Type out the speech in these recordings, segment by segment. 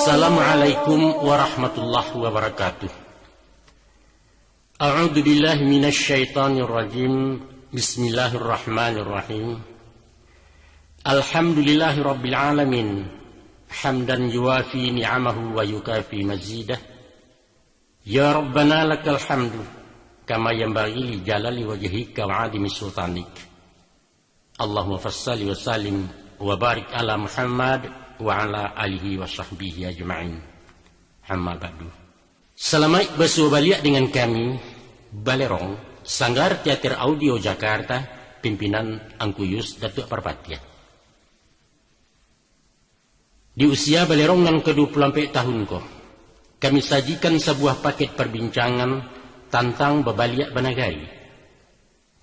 Assalamualaikum warahmatullahi wabarakatuh. A'udzu billahi minasy syaithanir rajim. Bismillahirrahmanirrahim. Alhamdulillahi rabbil alamin. Hamdan yuwafi ni'amahu wa yukafi mazidah. Ya Rabbana lakal hamdu kama yanbaghi li jalali wajhika wa 'azimi sultanik. Allahumma fassalli wa sallim wa barik ala Muhammad wa ala alihi wa sahbihi ajma'in. Amma ba'du. Selamat bersuah balik dengan kami Balerong, Sanggar Teater Audio Jakarta, pimpinan Angkuyus Datuk Parpatia. Di usia Balerong yang ke-24 tahun ko, kami sajikan sebuah paket perbincangan tentang bebaliak Banagari,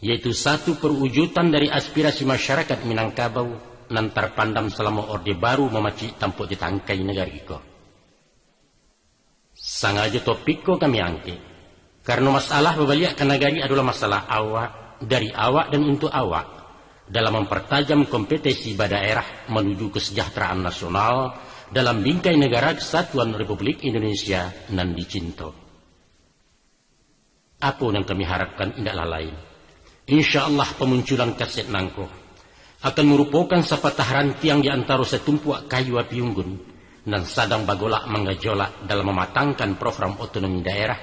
yaitu satu perwujudan dari aspirasi masyarakat Minangkabau nan terpandam selama Orde Baru memacik tampuk di tangkai negara iko. Sengaja topik ko kami angkat karena masalah bebaliak ke negari adalah masalah awak, dari awak dan untuk awak dalam mempertajam kompetisi daerah menuju kesejahteraan nasional dalam bingkai negara Kesatuan Republik Indonesia nan dicinta. Apa yang kami harapkan indahlah lain, insyaallah pemunculan kaset nangko akan merupakan sepatah rantiang di antara setumpuak kayu api unggun dan sedang bagolak menggejolak dalam mematangkan program otonomi daerah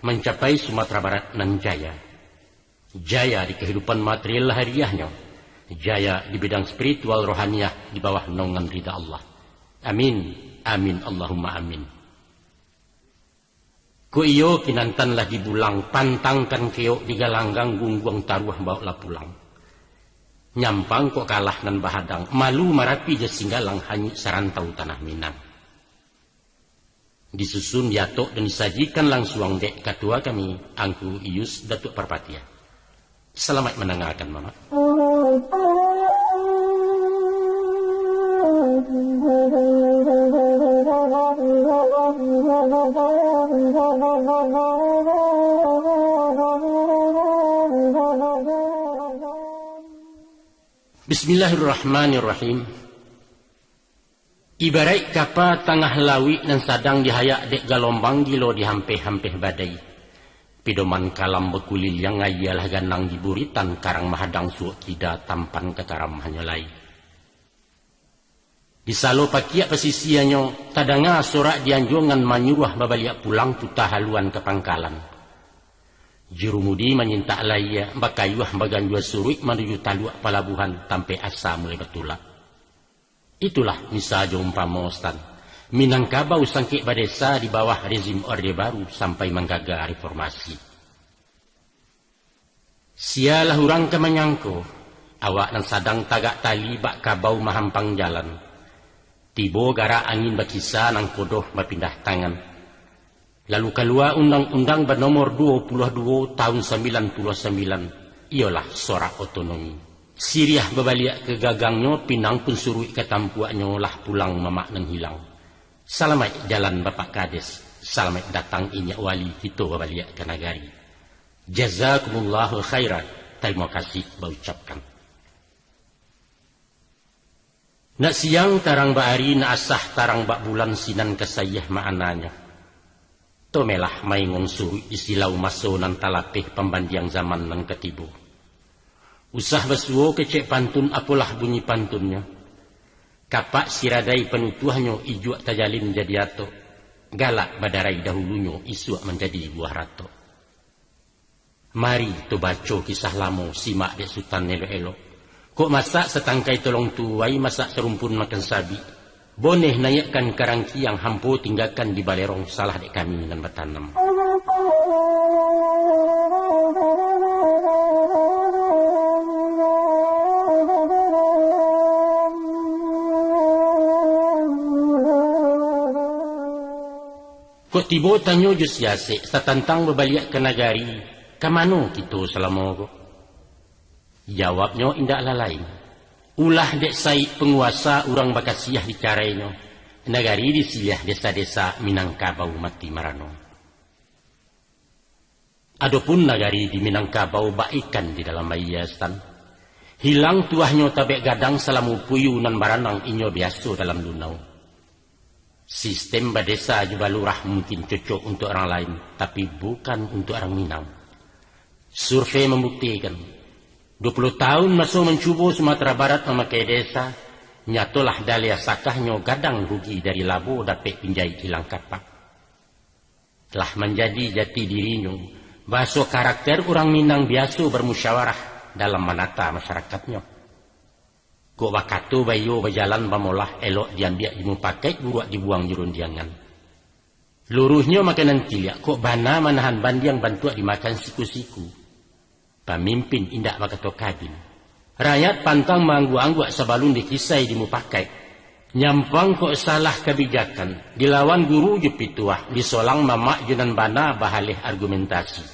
mencapai Sumatera Barat nan jaya. Jaya di kehidupan material hariahnya, jaya di bidang spiritual rohaniah di bawah naungan ridha Allah. Amin, amin, Allahumma amin. Ku iyo kinantanlah dibulang, pantangkan keok di galanggang gungguang taruh bawa pulang. Nyampang kok kalah nan bahadang, malu marapi je singgalang hanyut sarantau tanah Minang. Disusun diatok dan disajikan langsung dek ketua kami Angku Ius Datuk Parpatia. Selamat mendengarkan mama. Bismillahirrahmanirrahim. Ibarat kapal tengah lawi dan sadang dihayak dek galombang gilo di hampeh-hampeh badai. Pidoman kalam bekulil yang ayalah ganang di buritan karang mahadang suak kida tampan ketaram hanyalai. Di salo pakiak pesisiannya tadanga sorak dianjongan manyuruh babaliak pulang tutah haluan ke pangkalan. Jurumudi menyintak laya bakayuah bagan dua suruh menuju taluak palabuhan tampai asa mulai betulak. Itulah misalnya umpama Ustaz, Minangkabau sangkik badesa di bawah rezim Orde Baru sampai menggagal reformasi. Sialah orang kemenyangko awak dan sadang tagak tali bak kabau mahampang jalan. Tibo gara angin bakisa nang kodoh berpindah tangan. Lalu keluar Undang-Undang bernomor 22 tahun 99, ialah sorak otonomi. Siriah berbalik ke gagangnya, pinang pun suruh ke tampuaknya lah pulang mamak dan hilang. Selamat jalan Bapak Kades, selamat datang inyak wali kita berbalik ke negari. Jazakumullahu khairan, terima kasih berucapkan. Nak siang tarang bak hari, nak asah tarang bak bulan sinan kesayah maknanya. Tomelah maingong suruh isilau maso nan talapih pembandiang zaman nan ketibu. Usah besuo kecek pantun apalah bunyi pantunnya. Kapak siradai penutuhnya ijuak tajalin jadi ato. Galak badarai dahulunya isuak menjadi buah rato. Mari tu baca kisah lamo simak dek sultan elok-elok. Kok masak setangkai tolong tuai masak serumpun makan sabi. Boneh nayakkan karangki yang hampu tinggalkan di Balerong salah dek kami dan bertanam. Kok tiba tanyo jus yasik setantang berbalik ke negari, kamano kita selama kok? Jawabnya indah lain. Ulah dek sai penguasa orang bakasiah di caranya. Negari disiliah desa-desa Minangkabau mati marano. Adapun negari di Minangkabau baikan di dalam bayiastan. Hilang tuahnya tabek gadang salamu puyu nan baranang inyo biasa dalam lunau. Sistem badesa juga lurah mungkin cocok untuk orang lain, tapi bukan untuk orang Minang. Survei membuktikan 20 tahun masuk mencuba Sumatera Barat memakai desa, nyatolah dalia sakahnya gadang rugi dari labo dapat pinjai hilang kapak. Telah menjadi jati dirinya, bahasa karakter orang Minang biasa bermusyawarah dalam menata masyarakatnya. Kok bakato bayo berjalan bamolah elok diambil dimu pakai buruak dibuang jurun diangan. Luruhnya makanan kiliak kok bana manahan bandiang bantuak dimakan siku-siku. Pemimpin indak bakato kabin. Rakyat pantang manggu-angguak sebalun dikisai dimu pakai. Nyampang kok salah kebijakan. Dilawan guru jepituah. Disolang mamak junan bana bahalih argumentasi.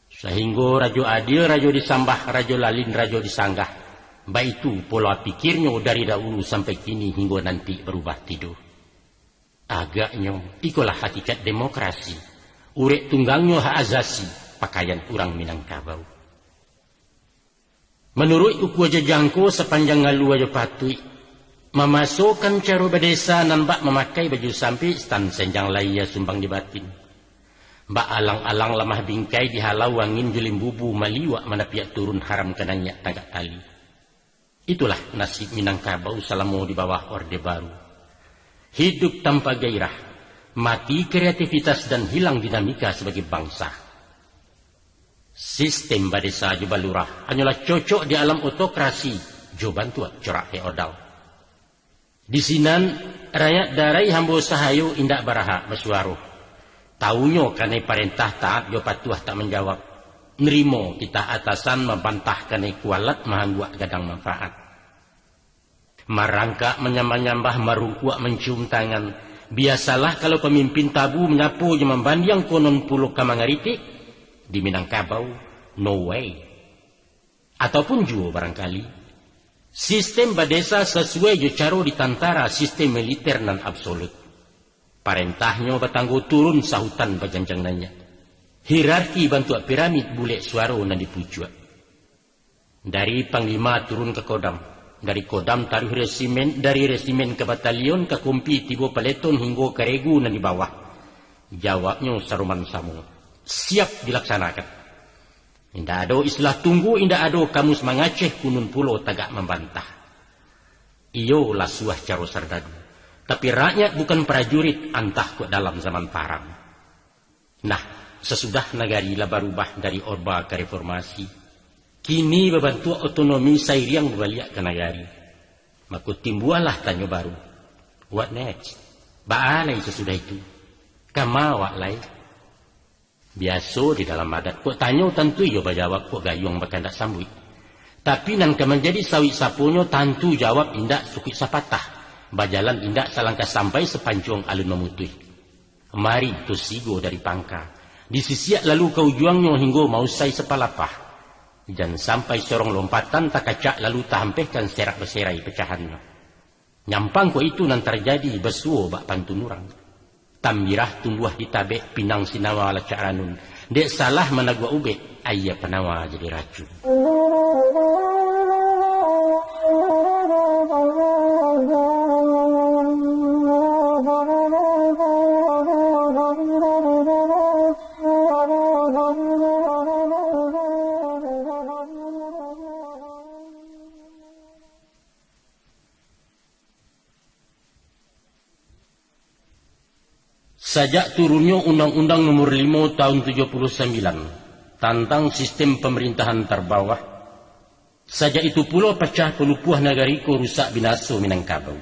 Sehingga rajo adil, rajo disambah, rajo lalin, rajo disanggah. Baik itu pola pikirnya dari dahulu sampai kini hingga nanti berubah tidur. Agaknya ikulah hakikat demokrasi. Urek tunggangnya hak azasi pakaian orang Minangkabau. Menurut uku aja jangko sepanjang ngalu aja patui, memasukkan cara berdesa nampak memakai baju sampai stan senjang laia sumbang di batin. Mbak alang-alang lemah bingkai dihalau angin jelim bubu maliwak mana pihak turun haram kenanya tagak tali. Itulah nasib Minangkabau selama di bawah Orde Baru. Hidup tanpa gairah, mati kreativitas dan hilang dinamika sebagai bangsa. Sistem badesa juga lurah hanyalah cocok di alam otokrasi, jo bantuan corak feodal. Di sinan rakyat darai hambo sahayu indak baraha bersuaruh. Taunya karena perintah taat jo patuah tak menjawab. Nerimo kita atasan membantah karena kualat mahangguak gadang manfaat. Marangka menyambah-nyambah marungkuak mencium tangan. Biasalah kalau pemimpin tabu menyapu je membandiang konon pulau kamangaritik. Di Minangkabau, no way. Ataupun juga barangkali. Sistem badesa sesuai je caro ditantara sistem militer nan absolut. Parentahnya batanggo turun sahutan bajanjang nanya. Hierarki bantuak piramid bulet suara nan dipucuak. Dari panglima turun ke kodam. Dari kodam taruh resimen, dari resimen ke batalion, ke kumpi, tiba peleton hingga ke regu nan di bawah. Jawabnya saruman samu. Siap dilaksanakan. Indah ada istilah tunggu, indah ada kamus mengaceh kunun pulau tagak membantah. Iyo lah suah caro sardadu. Tapi rakyat bukan prajurit antah ke dalam zaman parang. Nah, sesudah negari lah berubah dari orba ke reformasi, kini berbantu otonomi sairiang berbalik ke negari. Maka timbualah tanya baru. What next? Baalai sesudah itu? Kamawak lai? Biasa di dalam adat. Kok tanya tentu yo berjawab kok gayung berkandak sambut. Tapi nan menjadi sawit sapunyo tentu jawab indak sukit sapatah. Bajalan indak salangkah sampai sepanjang alun memutih. Mari tu sigo dari pangka. Disisiak lalu kau juangnya hingga mau say sepalapah. Dan sampai sorong lompatan tak kacak lalu tahampehkan serak berserai pecahannya. Nyampang ko itu nan terjadi besuo bak pantunurang. Tambirah tumbuh di tabek pinang sinawa lacak ranun. Dek salah menagwa ubek ayah penawa jadi racun. Sejak turunnya Undang-Undang Nomor 5 Tahun 79 tentang sistem pemerintahan terbawah, sejak itu pula pecah pelupuh nagariko rusak binasa Minangkabau.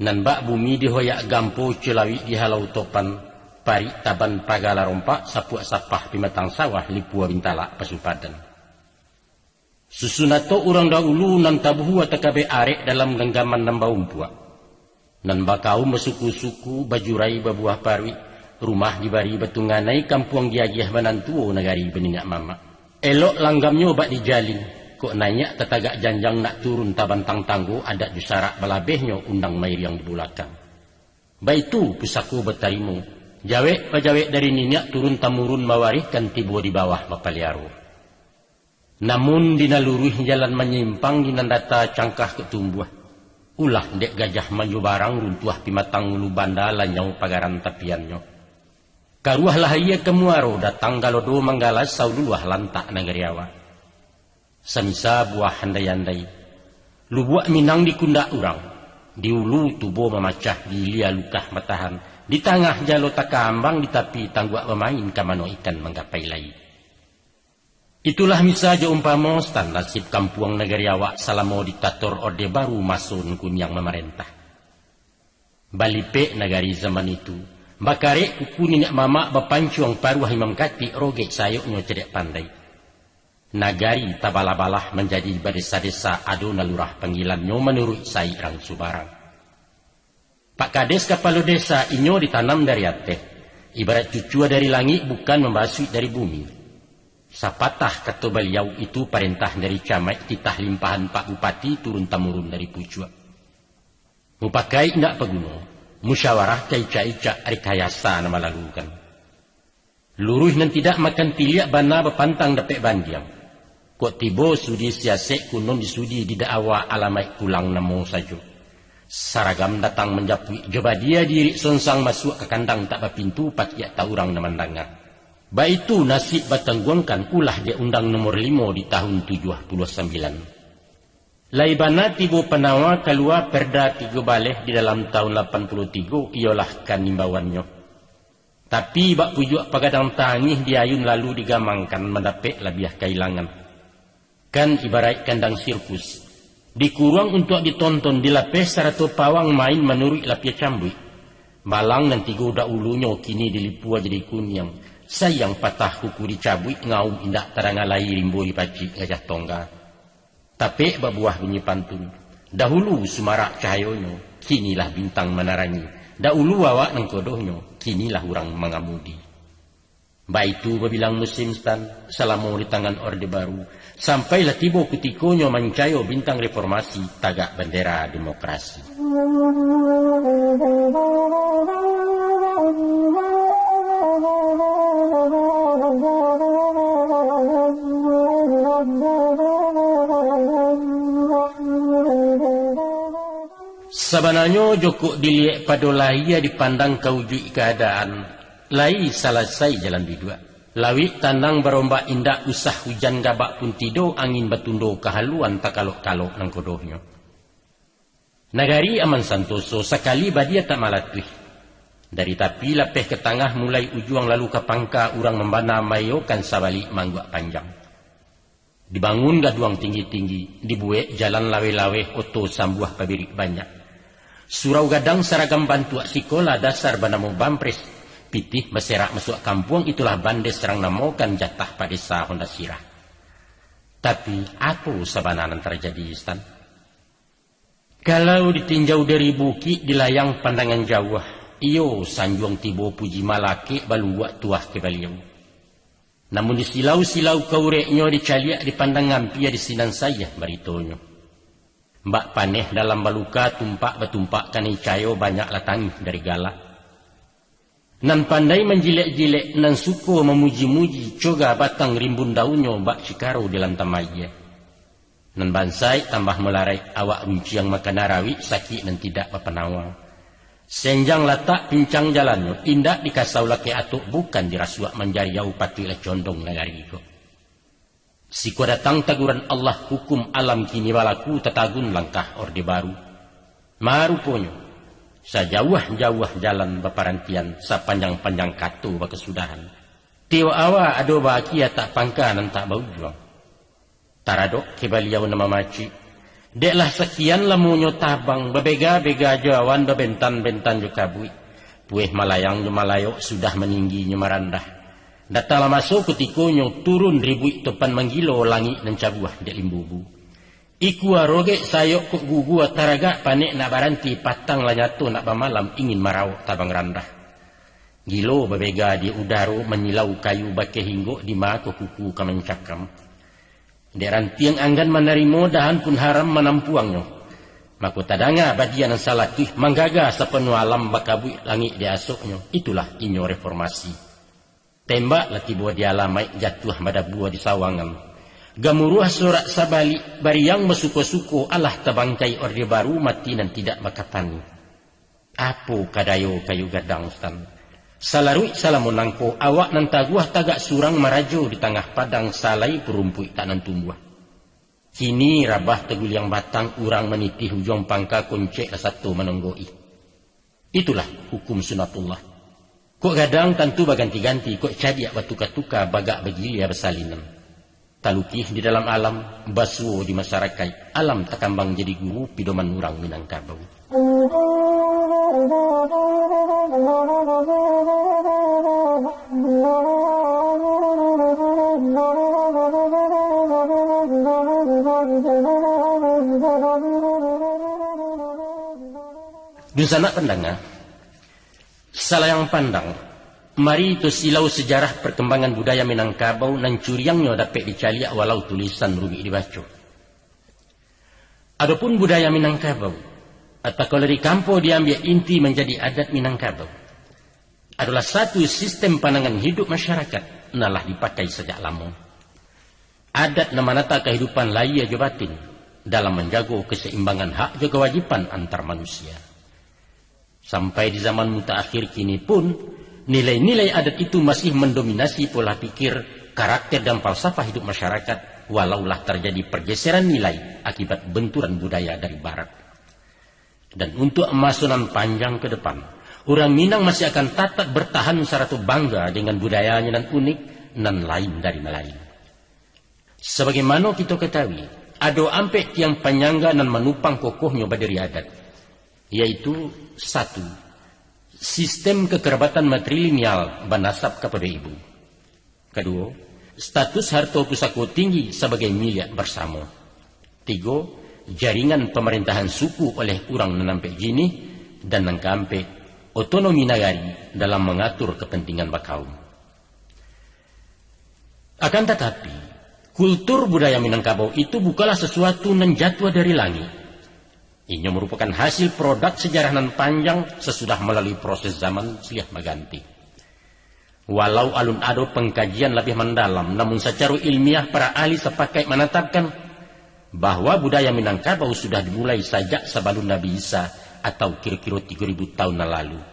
Nanbak bumi dihoyak gampo celawi dihalau topan, parik taban pagala rompak, sapuak sapah pimatang sawah lipua bintala pasupadan. Susunato orang dahulu nan tabuhu atakabe arek dalam genggaman nambau umpuak. Nan bakau mesuku-suku bajurai babuah parwi, rumah dibari betunganai kampung giagiah menantuo negari beninyak mama. Elok langgamnya bak dijalin, kok nanya tetagak janjang nak turun tabantang tanggo adat jusarak balabehnya undang mair yang dibulakan. Baitu pusaku bertarimu, jawek dari ninyak turun tamurun mawarihkan tibo di bawah mapaliaru. Namun dinaluruh jalan menyimpang dinandata cangkah ketumbuh. Ulah dek gajah mayu barang runtuah pimatang ulu banda lanyau pagaran tapiannya. Karuah lahaya kemuaro datang galodo manggalas sauluah lantak nagariawa. Samisa buah handai-handai. Lubuak minang di kundak urang. Di ulu tubuh memacah di lia lukah matahan. Di tengah jalo takambang di tapi tangguak pemain kamano ikan menggapai lai. Itulah misaja umpama stan nasib kampuang negeri awak salamo diktator Orde Baru masun kunyang memerintah. Balipe negari zaman itu, bakare kuku nenek mama bapancuang paruh imam kati rogek sayuknya cedek pandai. Nagari tabala-balah menjadi desa-desa adona lurah panggilannya menurut sairang subarang. Pak Kades kepala desa inyo ditanam dari ateh, ibarat cucua dari langit bukan membasuh dari bumi. Sapatah kata beliau itu perintah dari camat titah limpahan Pak Bupati turun-temurun dari pucua. Mupakai ndak peguno, musyawarah cai-cai-cak rekayasa nama lalukan. Luruh nan tidak makan tiliak bana bepantang dapet bandiang. Kok tibo sudi siasek kunon disudi di da'awa alamai kulang namo saja. Saragam datang menjapui coba dia diri sonsang masuk ke kandang tak berpintu pakiak tak urang namandangah. Baitu nasib batangguangkan ulah dia undang nomor 5 di tahun 79. Laibana tibo penawa keluar perda 3 baleh di dalam tahun 83 ialah kan imbawannya. Tapi bak pujuk pagadang tangih diayun lalu digamangkan mendapek labiah kailangan. Kan ibarat kandang sirkus. Dikurang untuk ditonton dilapis saratu pawang main menurut lapia cambui. Balang dan 3 udah ulunya kini dilipua jadi kunyang. Sayang patah kuku dicabui ngau indak tarangalai rimbo dipaci gajah tongga. Tapi berbuah bunyi pantun. Dahulu sumarak cahayonyo, kinilah bintang menarangi. Dahulu awak nang kodohnya, kinilah orang mengamudi. Baitu berbilang musim stan, selama di tangan Orde Baru. Sampailah tiba kutikonya mancayo bintang reformasi tagak bendera demokrasi. Sebenarnya Joko dilihat pada lahia dipandang kawujud keadaan. Lai selesai jalan bidua. Lawi tandang berombak indak usah hujan gabak pun tidur angin batundo kehaluan tak kalok-kalok nang kodohnya. Nagari aman santoso sekali badia tak malatih. Dari tapi lapeh ke tengah mulai ujuang lalu ke pangka urang membana mayo kan sabalik mangguk panjang. Dibangun gaduang tinggi-tinggi, dibuek jalan lawe-lawe oto sambuah pabirik banyak. Surau gadang seragam bantuak sikola dasar banamo bampres. Pitih berserak masuk kampung itulah bandes serang namokan jatah pada desa Honda Sirah. Tapi apa sebenarnya terjadi Stan? Kalau ditinjau dari bukit di layang pandangan jauh, iyo sanjuang tibo puji malake baluak tuah ke baliau. Namun di silau-silau kaureknya dicaliak dipandang ngampia di sinan saya baritonyo. Mbak paneh dalam baluka tumpak betumpak kanai cayo banyak latangih dari galak. Nan pandai menjilek-jilek nan suko memuji-muji coga batang rimbun daunnya mbak cikaro di lantamaya. Nan bansai tambah melarai awak runciang makan narawi sakit dan tidak berpenawa. Senjang latak pincang jalannya indak dikasau laki atuk bukan dirasuak menjariau pati oleh condong nagari itu. Siko datang taguran Allah hukum alam kini balaku tetagun langkah Orde Baru. Maruponyo, sajauh-jauh jalan beparantian sapanjang-panjang katu berkesudahan. Tiwa awa ado bahagia tak pangka dan tak bau juang. Taradok kebaliau nama maci. Deklah sekian lamunyo tabang bebega-bega jawan bebentan-bentan juga bui. Pueh malayang malayok sudah meninggi nyemerandah. Datala masuk kutikonyo turun ribuik topan menggilo langit dan cabuah dek limbubu. Iku arogek sayok kok gugu taraga panek nak baranti patang lanyato nak bamalam ingin marawak tabang randah. Gilo bebega di udaro menyilau kayu bake hinggo di mako kuku kamencakam. Dek rantiang anggan menerimo dahan pun haram menampuangnya. Mako tadanga badian salakih manggaga sepenuh alam bakabui langit di asoknya. Itulah inyo reformasi. Tembak lati buah di alamai jatuh pada buah di sawangan. Gamuruah sorak sabali bari yang masuko-suko Allah tabangkai orde baru mati dan tidak makatani. Apo kadayo kayu gadang stan. Salarui salamonangko awak nan taguah tagak surang marajo di tengah padang salai perumpui tak nan tumbuh. Kini rabah tegul yang batang urang meniti hujung pangka koncek satu menonggoi. Itulah hukum sunatullah. Kok gadang tentu baganti-ganti, kok cadiak batuka-tuka bagak begilia bersalinan. Talukih di dalam alam, basuo di masyarakat, alam takambang jadi guru pidoman urang Minangkabau. Di sana pandanga, salah yang pandang, mari itu silau sejarah perkembangan budaya Minangkabau nan curiangnya dapat dicaliak walau tulisan rumi dibaca. Adapun budaya Minangkabau, atau kalau di kampo diambil inti menjadi adat Minangkabau, adalah satu sistem pandangan hidup masyarakat nalah dipakai sejak lama. Adat namanata kehidupan laya jo batin dalam menjaga keseimbangan hak jo kewajiban antar manusia. Sampai di zaman mutaakhir kini pun nilai-nilai adat itu masih mendominasi pola pikir, karakter dan falsafah hidup masyarakat, walaulah terjadi pergeseran nilai akibat benturan budaya dari barat. Dan untuk emasunan panjang ke depan, orang Minang masih akan tetap bertahan seratu bangga dengan budayanya dan unik dan lain dari lain. Sebagaimana kita ketahui, ada ampek tiang penyangga dan menupang kokohnya badiri adat, yaitu satu, sistem kekerabatan matrilineal banasab kepada ibu. Kedua, status harta pusako tinggi sebagai milik bersama. Tiga, jaringan pemerintahan suku oleh orang nanampe jini dan nangkampe otonomi nagari dalam mengatur kepentingan bakaum. Akan tetapi, kultur budaya Minangkabau itu bukanlah sesuatu yang jatuh dari langit. Ini merupakan hasil produk sejarah nan panjang sesudah melalui proses zaman silih maganti. Walau alun ado pengkajian lebih mendalam, namun secara ilmiah para ahli sepakat menetapkan bahwa budaya Minangkabau sudah dimulai sejak sebelum Nabi Isa atau kira-kira 3000 tahun lalu.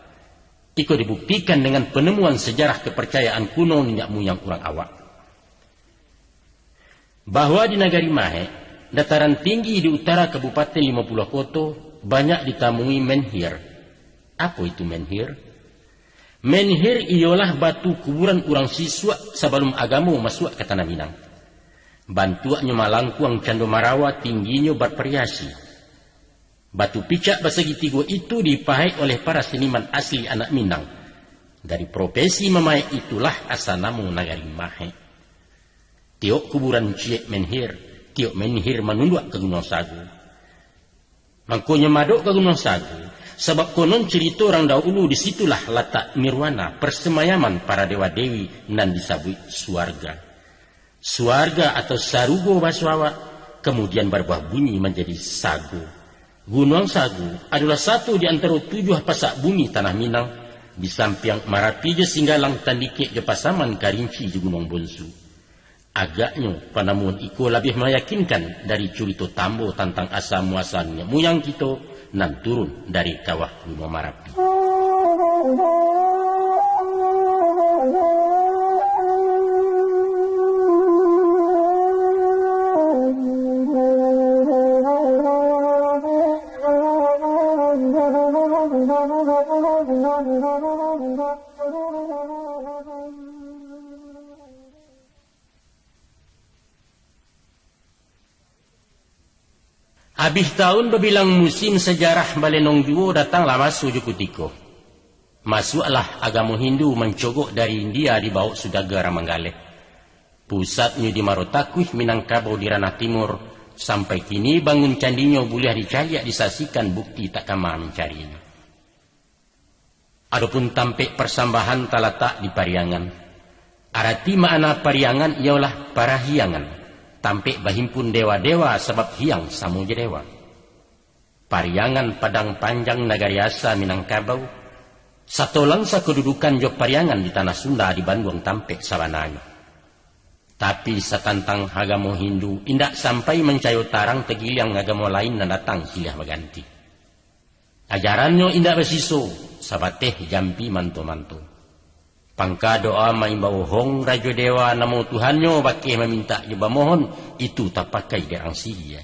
Itu dibuktikan dengan penemuan sejarah kepercayaan kuno nenek moyang orang awak. Bahwa di Nagari Mahe, dataran tinggi di utara Kabupaten 50 Koto, banyak ditemui menhir. Apa itu menhir? Menhir ialah batu kuburan orang siswa sebelum agama masuk ke Tanah Minang. Bantuannya malangkuang cando marawa tingginya bervariasi. Batu picak bersegi tiga itu dipakai oleh para seniman asli anak Minang. Dari profesi memakai itulah asal nama Nagari Mahe. Tiok kuburan Ciek Menhir, tiok Menhir menunduk ke Gunung Sagu. Mangkonya madok ke Gunung Sagu, sebab konon cerita orang dahulu disitulah letak nirwana persemayaman para dewa-dewi nan disebut suarga. Suarga atau sarugo baswawa kemudian berubah bunyi menjadi sagu. Gunung Sagu adalah satu di antara 7 pasak bumi Tanah Minang di samping Marapi je Singgalang Tandike je Pasaman Karinci di Gunung Bonsu. Agaknya penemuan itu lebih meyakinkan dari cerita tambo tentang asal muasalnya muyang kita nan turun dari kawah Gunung Marapi. Habis tahun berbilang musim sejarah Balenong Juwo datanglah masuk Jukutiko. Masuklah agama Hindu mencogok dari India dibawa Sudagara Manggale. Pusatnya di Marotakuh, Minangkabau di ranah timur. Sampai kini bangun candinya boleh dicari disaksikan bukti tak kama mencarinya. Adapun tampek persambahan talatak di Pariangan. Arti makna Pariangan ialah parahiangan. Tampek bahimpun dewa-dewa sebab hiang samuja dewa. Pariangan Padang Panjang Nagariasa Minangkabau. Satu langsa kedudukan jok Pariangan di tanah Sunda di Bandung tampek sabananya. Tapi satantang agama Hindu indak sampai mencayo tarang tegiliang agama lain dan datang silih berganti. Ajarannya indak bersiso, sabateh jampi manto-manto. Pangka doa maimbau hong rajo dewa namo Tuhannya bakeh meminta jeba mohon, itu tak pakai derang sia.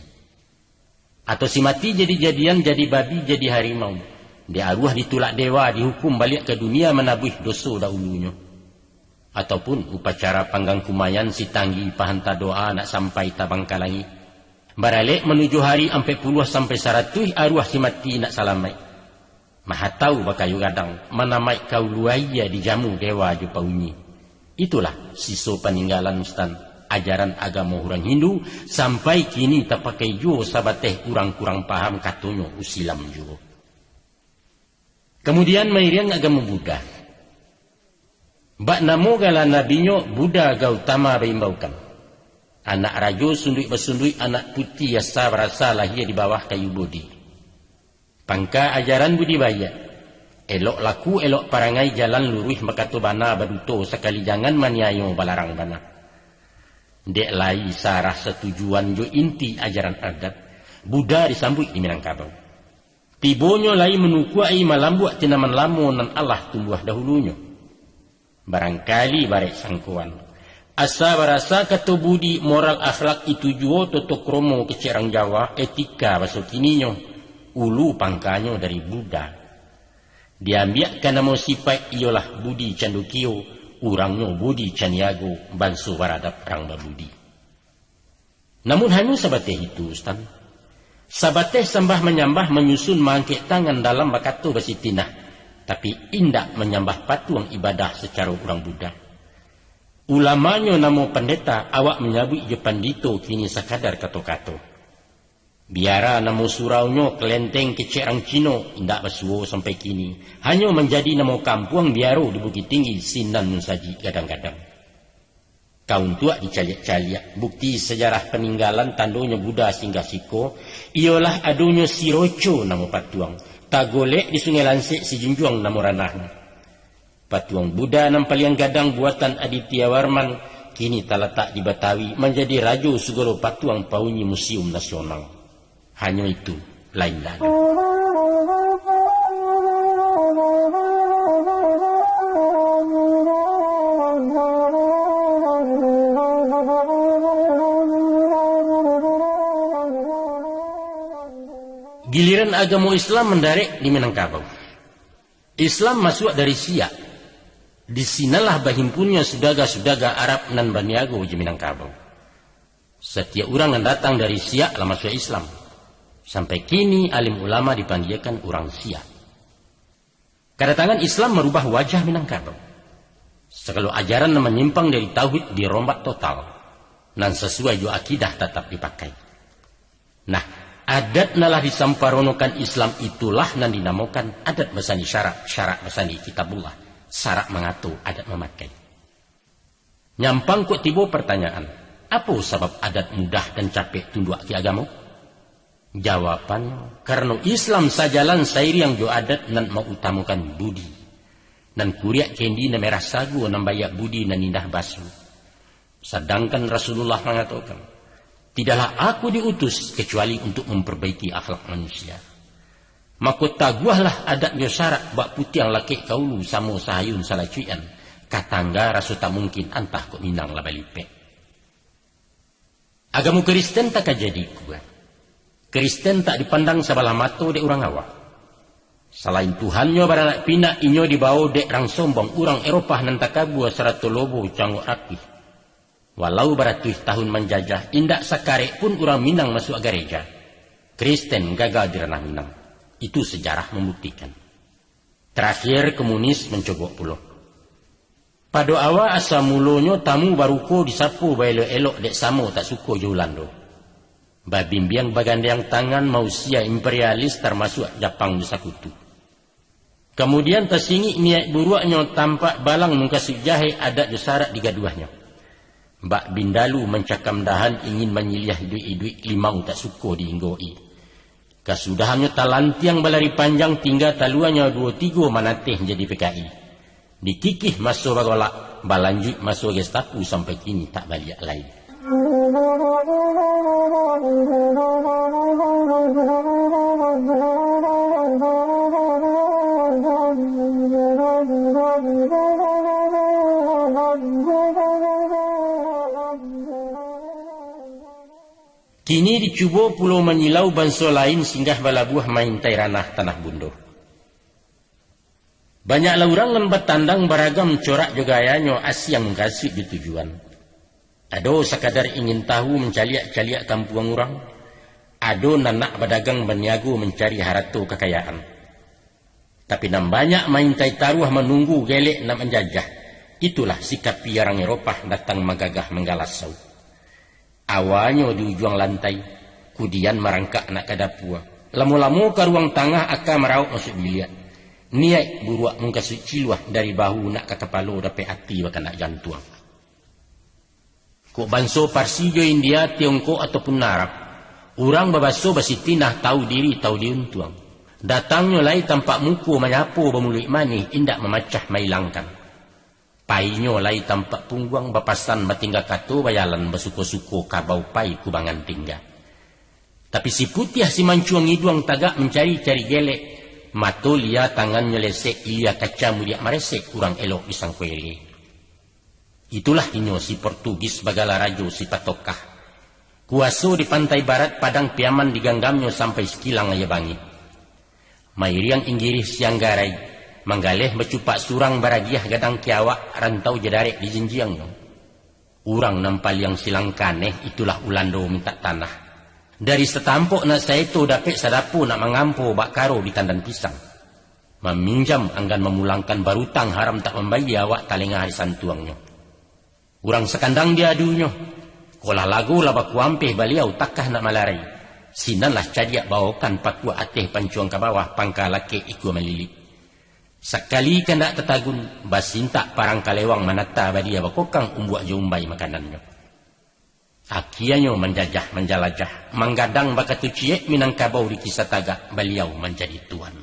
Atau si mati jadi-jadian, jadi babi, jadi harimau. Dia arwah ditulak dewa, dihukum balik ke dunia menabuh dosa dahulunya. Ataupun upacara panggang kumayan si tanggi pahanta doa nak sampai tabang kalangi. Baralik menuju hari 40 sampai 100 arwah si mati nak salamai. Maha tahu bakayu gadang manamai kau luaya dijamu dewa jupa unyi. Itulah siso peninggalan Ustaz ajaran agama orang Hindu sampai kini tak pakai jo sabateh kurang-kurang paham katonyo usilam jo. Kemudian mairian agama Buddha. Bak namo gala nabinyo Buddha Gautama berimbaukan. Anak rajo sundui bersundui anak putih yasa berasa lahir di bawah kayu bodi. Pangka ajaran budibaya. Elok laku elok parangai jalan luruh makato bana baduto sekali jangan maniayo balarang bana. Dek lai sarah setujuan jo inti ajaran adat. Buddha disambut di Minangkabau. Tibonyo lai menukuai malambuak tinaman lamo nan Allah tumbuh dahulunya. Barangkali barek sangkuan. Asa barasa kata budi moral akhlak itu juo toto kromo kecerang Jawa etika bahasa kininyo ulu pangkanyo dari Buddha. Diambiakan nama sifat ialah budi candukio urangnya budi caniago bansu baradap rang babudi. Namun hanya sabateh itu Ustaz. Sabateh sembah menyambah menyusun mangkek tangan dalam bakato basitinah tapi indak menyambah patuang ibadah secara urang Buddha. Ulamanya namo pendeta awak menyabui je pandito kini sekadar kato-kato. Biara namo suraunya kelenteng kecerang Cino indak bersuo sampai kini. Hanya menjadi namo kampung biaro di Bukit Tinggi sinan saji kadang-kadang. Kaum tua dicaliak-caliak. Bukti sejarah peninggalan tandonya Buddha singgah siko. Ialah adunya Siroco namo patuang. Tagolek di Sungai Lansik si Junjuang namo ranahnya. Patuang Buddha nampaliang gadang buatan Aditya Warman kini terletak di Betawi menjadi rajo segala patuang paunyi museum nasional. Hanya itu, lain lagi. Giliran agama Islam mendarik di Minangkabau. Islam masuk dari Siak. Di sinalah bahimpunnya sudaga-sudaga Arab nan Baniago di Minangkabau. Setiap orang yang datang dari Siak lah masuk Islam. Sampai kini alim ulama dipanggilkan orang Siak. Kedatangan Islam merubah wajah Minangkabau. Segala ajaran yang menyimpang dari tauhid dirombak total. Dan sesuai jo akidah tetap dipakai. Nah, adat nalah disamparonokan Islam itulah nan dinamakan adat basani syarak basani kitabullah. Syarak mengatur adat memakai. Nyampang kok tiba pertanyaan, apa sebab adat mudah dan capek tunduk ke agama? Jawabannya, karena Islam sajalan sairi yang jo adat nan mau utamakan budi. Nan kuriak kendi na merah sagu nan bayak budi nan indah basu. Sedangkan Rasulullah mengatakan, tidaklah aku diutus kecuali untuk memperbaiki akhlak manusia. Maka taguahlah adat yo syarak bak putih yang laki kaulu samo sahayun salacuian. Katangga rasu tak mungkin antah kok minang lah balipe. Agama Kristen tak jadi kuat. Kristen tak dipandang sebelah mata dek orang awak. Selain Tuhannya baranak pinak inyo dibawa dek rang sombong orang Eropah nan takabua serato lobo cangok rapi. Walau baratus tahun menjajah indak sakarek pun orang Minang masuk gereja. Kristen gagal di ranah Minang. Itu sejarah membuktikan. Terakhir komunis mencogok pulau. Pada awal asa mulonyo tamu baruko disapu bailo elok dek samo tak suko julando. Babimbiang bagandang tangan mausia imperialis termasuk Jepang disakutu. Kemudian tersingi niat buruaknya tampak balang mengkasih jahe adat jusarat digaduahnya. Mbak Bindalu mencakam dahan ingin menyiliah duit-duit limau tak suko diinggoi. Kasudahannya talantiang balari panjang tinggal taluannya 2-3 manateh jadi PKI. Dikikih masuk bagolak balanjut masuk Gestapo sampai kini tak balik lagi. Kini dicuba Pulau Manyilau bangsa lain singgah balabuah main tai ranah tanah bundo. Banyaklah orang yang bertandang beragam corak gayanya asyang kasih di tujuan. Ado sekadar ingin tahu mencaliak-caliak kampung orang. Ado nanak berdagang berniaga mencari harta kekayaan. Tapi nam banyak main tai taruh menunggu gelek nak menjajah. Itulah sikap piarang Eropah datang magagah menggalasau. Awalnya di ujung lantai, kemudian merangkak nak ke dapur. Lama-lama ke ruang tengah akan meraup masuk bilik. Niat buruak muka ciluah dari bahu nak ke kepala dapat hati bahkan nak jantung. Kok banso Parsi jo India, Tiongkok ataupun Arab, orang berbaso basitinah tahu diri tahu diuntuang. Datangnya lai tampak muka menyapu bermulut manis indak memacah mailangkan. Painya lai tampak pungguang bapasan batinggal kato bayalan basuko-suko kabau pai kubangan tinggal. Tapi si putih si mancuang hidung tagak mencari-cari gelek. Mato lia tangannya lesek ia kaca mulia meresek kurang elok isang kuele. Itulah inyo si Portugis bagala rajo si patokah. Kuaso di pantai barat padang piaman diganggamnya sampai sekilang aya bangit. Mairiang inggirih siang garai. Manggaleh bercupak surang baragiah gadang kiawak rantau jedarek di jenjiangnya. Urang nampal yang silang kaneh itulah Ulando minta tanah. Dari setampuk nak saya itu dapat sadapu nak mengampu bak karo di tandan pisang. Meminjam anggan memulangkan barutang haram tak membayar awak talengah hari santuangnya. Urang sekandang dia adunya. Kolah lagu lah baku ampeh baliau takkah nak malari. Sinanlah cadiak bawakan pakua ateh pancuang ke bawah pangka laki ikut melilit. Sekali kendak tetagun basintak parang kalewang manata badia bakokang umbuak jumbai makanannya. Akiannya menjajah menjalajah manggadang bakatu ciek minangkabau di kisah tagak beliau menjadi tuan.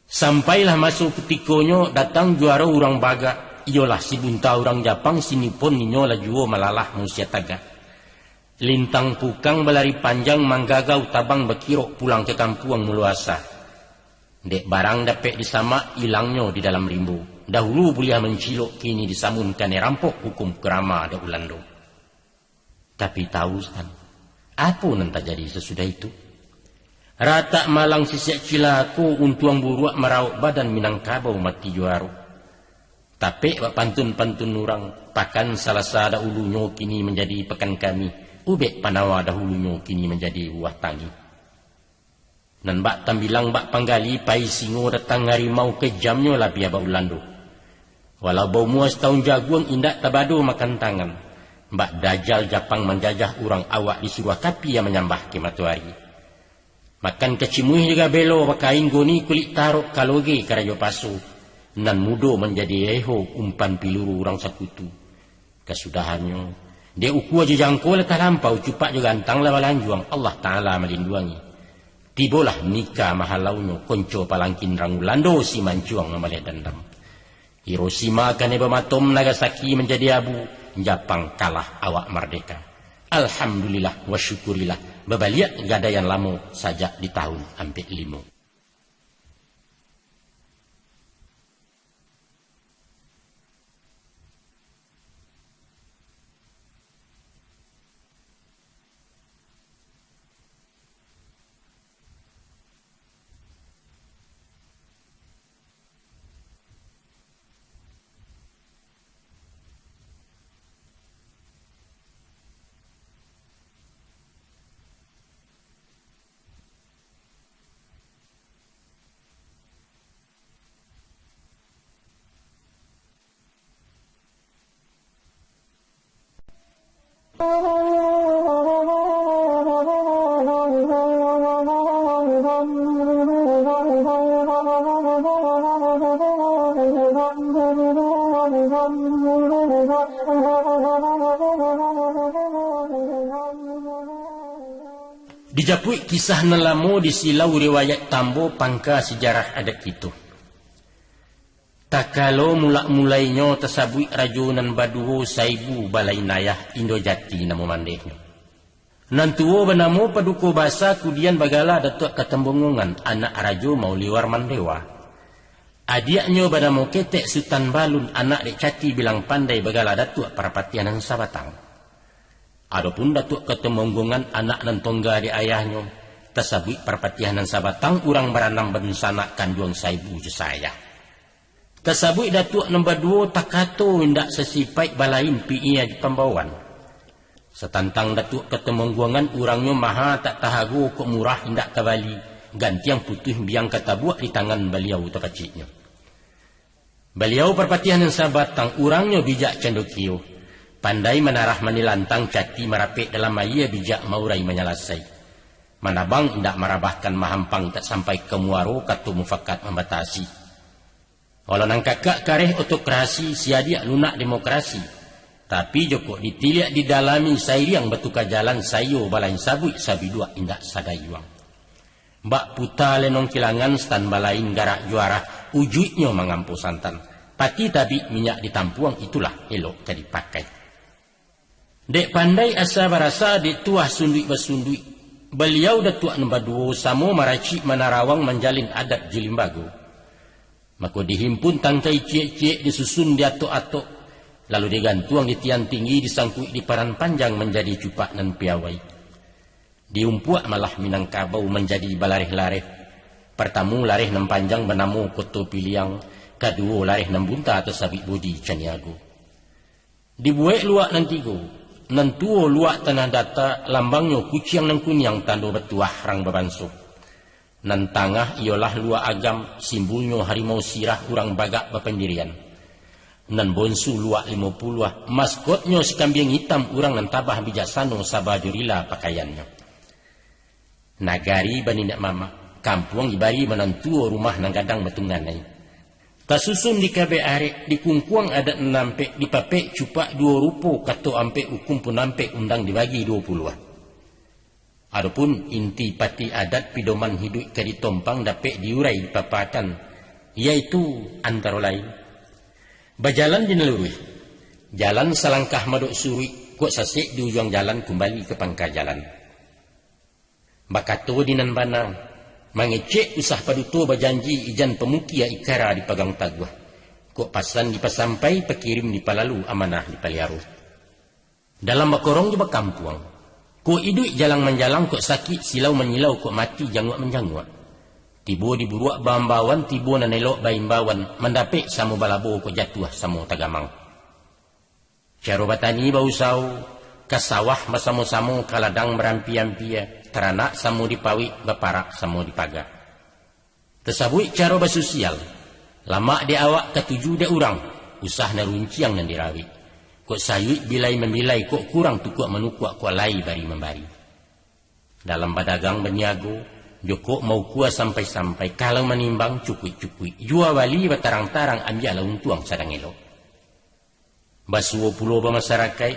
Sampailah masuk ketikonya datang juara orang baga ialah si bunta orang Japang sini pun ninyola juo malalah manusia tagak. Lintang pukang belari panjang manggagau tabang bekirok pulang ke kampung meluasa. Dek barang dapat disamak hilangnya di dalam rimbu. Dahulu buliah mencilok kini disamunkan rampok hukum kerama ada Ulando. Tapi tahu kan, apa nanti jadi sesudah itu? Rata malang sisiak cilaku untuang buruak meraup badan minangkabau mati juaru. Tapi pantun-pantun orang pakan salah sada ulunya kini menjadi pekan kami. Ubek panawa dahulunya kini menjadi buah tangi. Nan bak tambilang bak panggali pai singo datang harimau kejamnya lah biar bau Ulando. Walau bau muas tahun jaguang indak tabado makan tangan. Mbak Dajjal Japang menjajah orang awak di surah kapi yang menyambah ke matahari. Makan kecimuih juga belo bakain goni kulit tarok kaloge karayo pasu. Nan mudo menjadi eho umpan piluru orang sakutu. Kesudahannya. Dia uku aja jangkau letah lampau cupak juga antang lawa lanjuang. Allah Ta'ala melindungi. Tibolah nikah mahalaunya konco palangkin rang Ulando si mancuang memalih dendam. Hiroshima kan bematom Nagasaki menjadi abu. Japang kalah awak merdeka. Alhamdulillah wa syukurillah. Bebaliak gadaian lamo sajak di tahun hampir 5. Dijapui kisah nalamo di silau riwayat tambo pangka sejarah adat itu. Tak kalau mulai-mulainya tersabui rajunan baduho saibu balai nayah Indojati namo mandehnya. Nantuo benamo paduko basa kudian bagala datuk katembungungan anak rajo mau liwar mandewa. Adiaknya benamo ketek Sultan Balun anak dek cati bilang pandai bagala datuk parapatian yang sabatang. Adapun datuk katembungungan anak nan tongga di ayahnya tersabui parapatian yang sabatang urang beranam bensana kanduang saibu saya. Tersabui datuk nombor 2 takato indak sesipai balain pi'ia di pembawaan. Setantang datuk ketemengguangan urangnya maha tak tahago kok murah indak kembali ganti yang putih biang kata buat di tangan beliau terkeciknya. Beliau perpatihan yang sabatang urangnya bijak cendokio. Pandai menarah menilantang cati merapik dalam maya bijak maurai menyalasai. Manabang indak marabahkan mahampang tak sampai ke muaro katu mufakat membatasi. Kalau nang kakak kareh otokrasi siadia lunak demokrasi. Tapi joko ditiliak didalami sayang betuka jalan sayo balain sabui sabi dua indak sadayuang. Mbak puta lenong kilangan stan balain garak juara ujuknya mengampu santan. Pati tabi minyak ditampuang itulah elok jadi pakai. Dek pandai asa barasa dek tuah sundui bersundui. Beliau datuk nombor 2 samo maracik manarawang menjalin adat jilimbago. Maka dihimpun tangkai cie-cie disusun di atok-atok. Lalu digantuang di tiang tinggi disangkui di paran panjang menjadi cupak nan piawai. Diumpuak malah Minangkabau menjadi balarih-larih. Pertamu larih nan panjang benamu koto piliang. Kedua larih nan bunta atau sabik bodi caniago. Dibuat luak nan 3. Nan tuo luak tanah data lambangnya kuciang nan kunyang tando betuah rang bebansuk. Nan tangah ialah lua agam simbolnya harimau sirah urang bagak bapendirian. Nan bonsu lua 50 maskotnya si kambing hitam urang nan tabah bijaksana sabajurila pakaiannya. Nagari banindak mama kampung ibari menantuo rumah nang gadang betunganai. Tasusun di kabe arek di kungkuang adat nampek di papek cupak 2 rupo kato ampe hukum pun ampe undang dibagi 20. Adapun inti pati adat pidoman hidup kadi tompang dapat diurai di papatan, iaitu antara lain berjalan di nelurui, jalan selangkah maduk suri, kok sasik di ujung jalan kembali ke pangkal jalan. Bakato di nan banang, mengecek usah paduto berjanji ijan pemukia ikara di pagang taguah, kok pasan di pasampai pekirim di palalu amanah di paliaru. Dalam bakorong juga kampuang. Ko iduk jalang menjalang kok sakit silau menyilau kok mati jangguak menjangguak. Tibo diburuak bambawan tibo nanelok baimbawan mendapik samu balabo kok jatuh samu tagamang. Caro batani bau sau kasawah masamo-samo kaladang merampi-ampia teranak samu dipawi baparak samu dipaga. Tersabui caro basosial lama di awak ketujuh de urang usah narunciang nan dirawi. Kok sayui bilai membilai kok kurang tukuk menukuk kok lai bari membari. Dalam badagang berniago, joko mau kuah sampai-sampai kalau menimbang cukui-cukui. Jua wali batarang-tarang ambil untuang sadang elok. Basuo pulau bermasyarakat,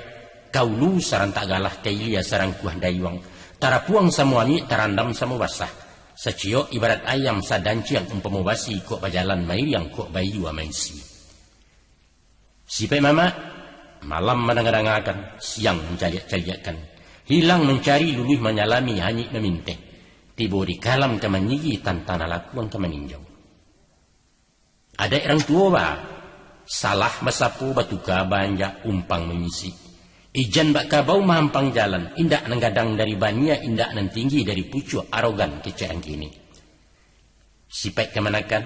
kaulu sarang tak galah kailia sarang kuah dayuang. Tarapuang samuami tarandam samu basah. Secio ibarat ayam sadanciang umpamu basi kok bajalan mairiang kok bayu amaisi. Sipai mama, malam menangadangakan, siang mencaliak-caliakkan. Hilang mencari luluh menyalami hanyik memintih. Tibo di kalam kemanyigi tantana lakuan kemaninjau. Ada orang tua ba? Salah masapu batuka banja umpang mengisi. Ijan bak kabau mahampang jalan. Indak nanggadang dari bania, indak nan tinggi dari pucuk arogan keceang kini. Sipai kemanakan,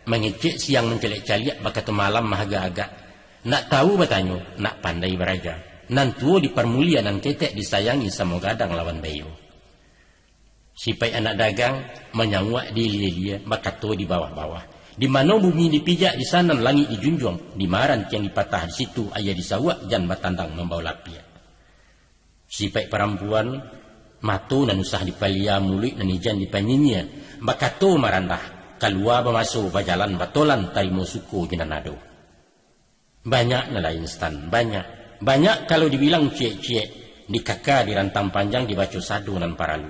mengecek siang mencaliak-caliak bakatu malam mahaga-agak. Nak tahu bertanya, nak pandai beraja. Nantuo dipermulia nan ketek disayangi sama gadang lawan bayo. Sipai anak dagang menyanguak di lia-lia, bakato di bawah-bawah. Di mana bumi dipijak di sana langit dijunjung, di maran yang dipatah di situ ayah disawak jan batandang membawa lapia. Sipai perempuan matu nan usah dipalia mulut nan ijan dipanyinya, bakato marandah keluar bermasuk bajalan batolan tarimu suku ginanado. Banyak nelayan instan, banyak kalau dibilang cie-cie di kakak di rantang panjang dibaca sadu nan paralu.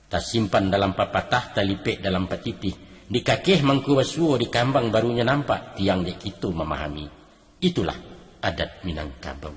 Tak simpan dalam papatah, talipik dalam patitih, Di kakeh mangku basuo di kambang barunya nampak tiang dek itu memahami. Itulah adat Minangkabau.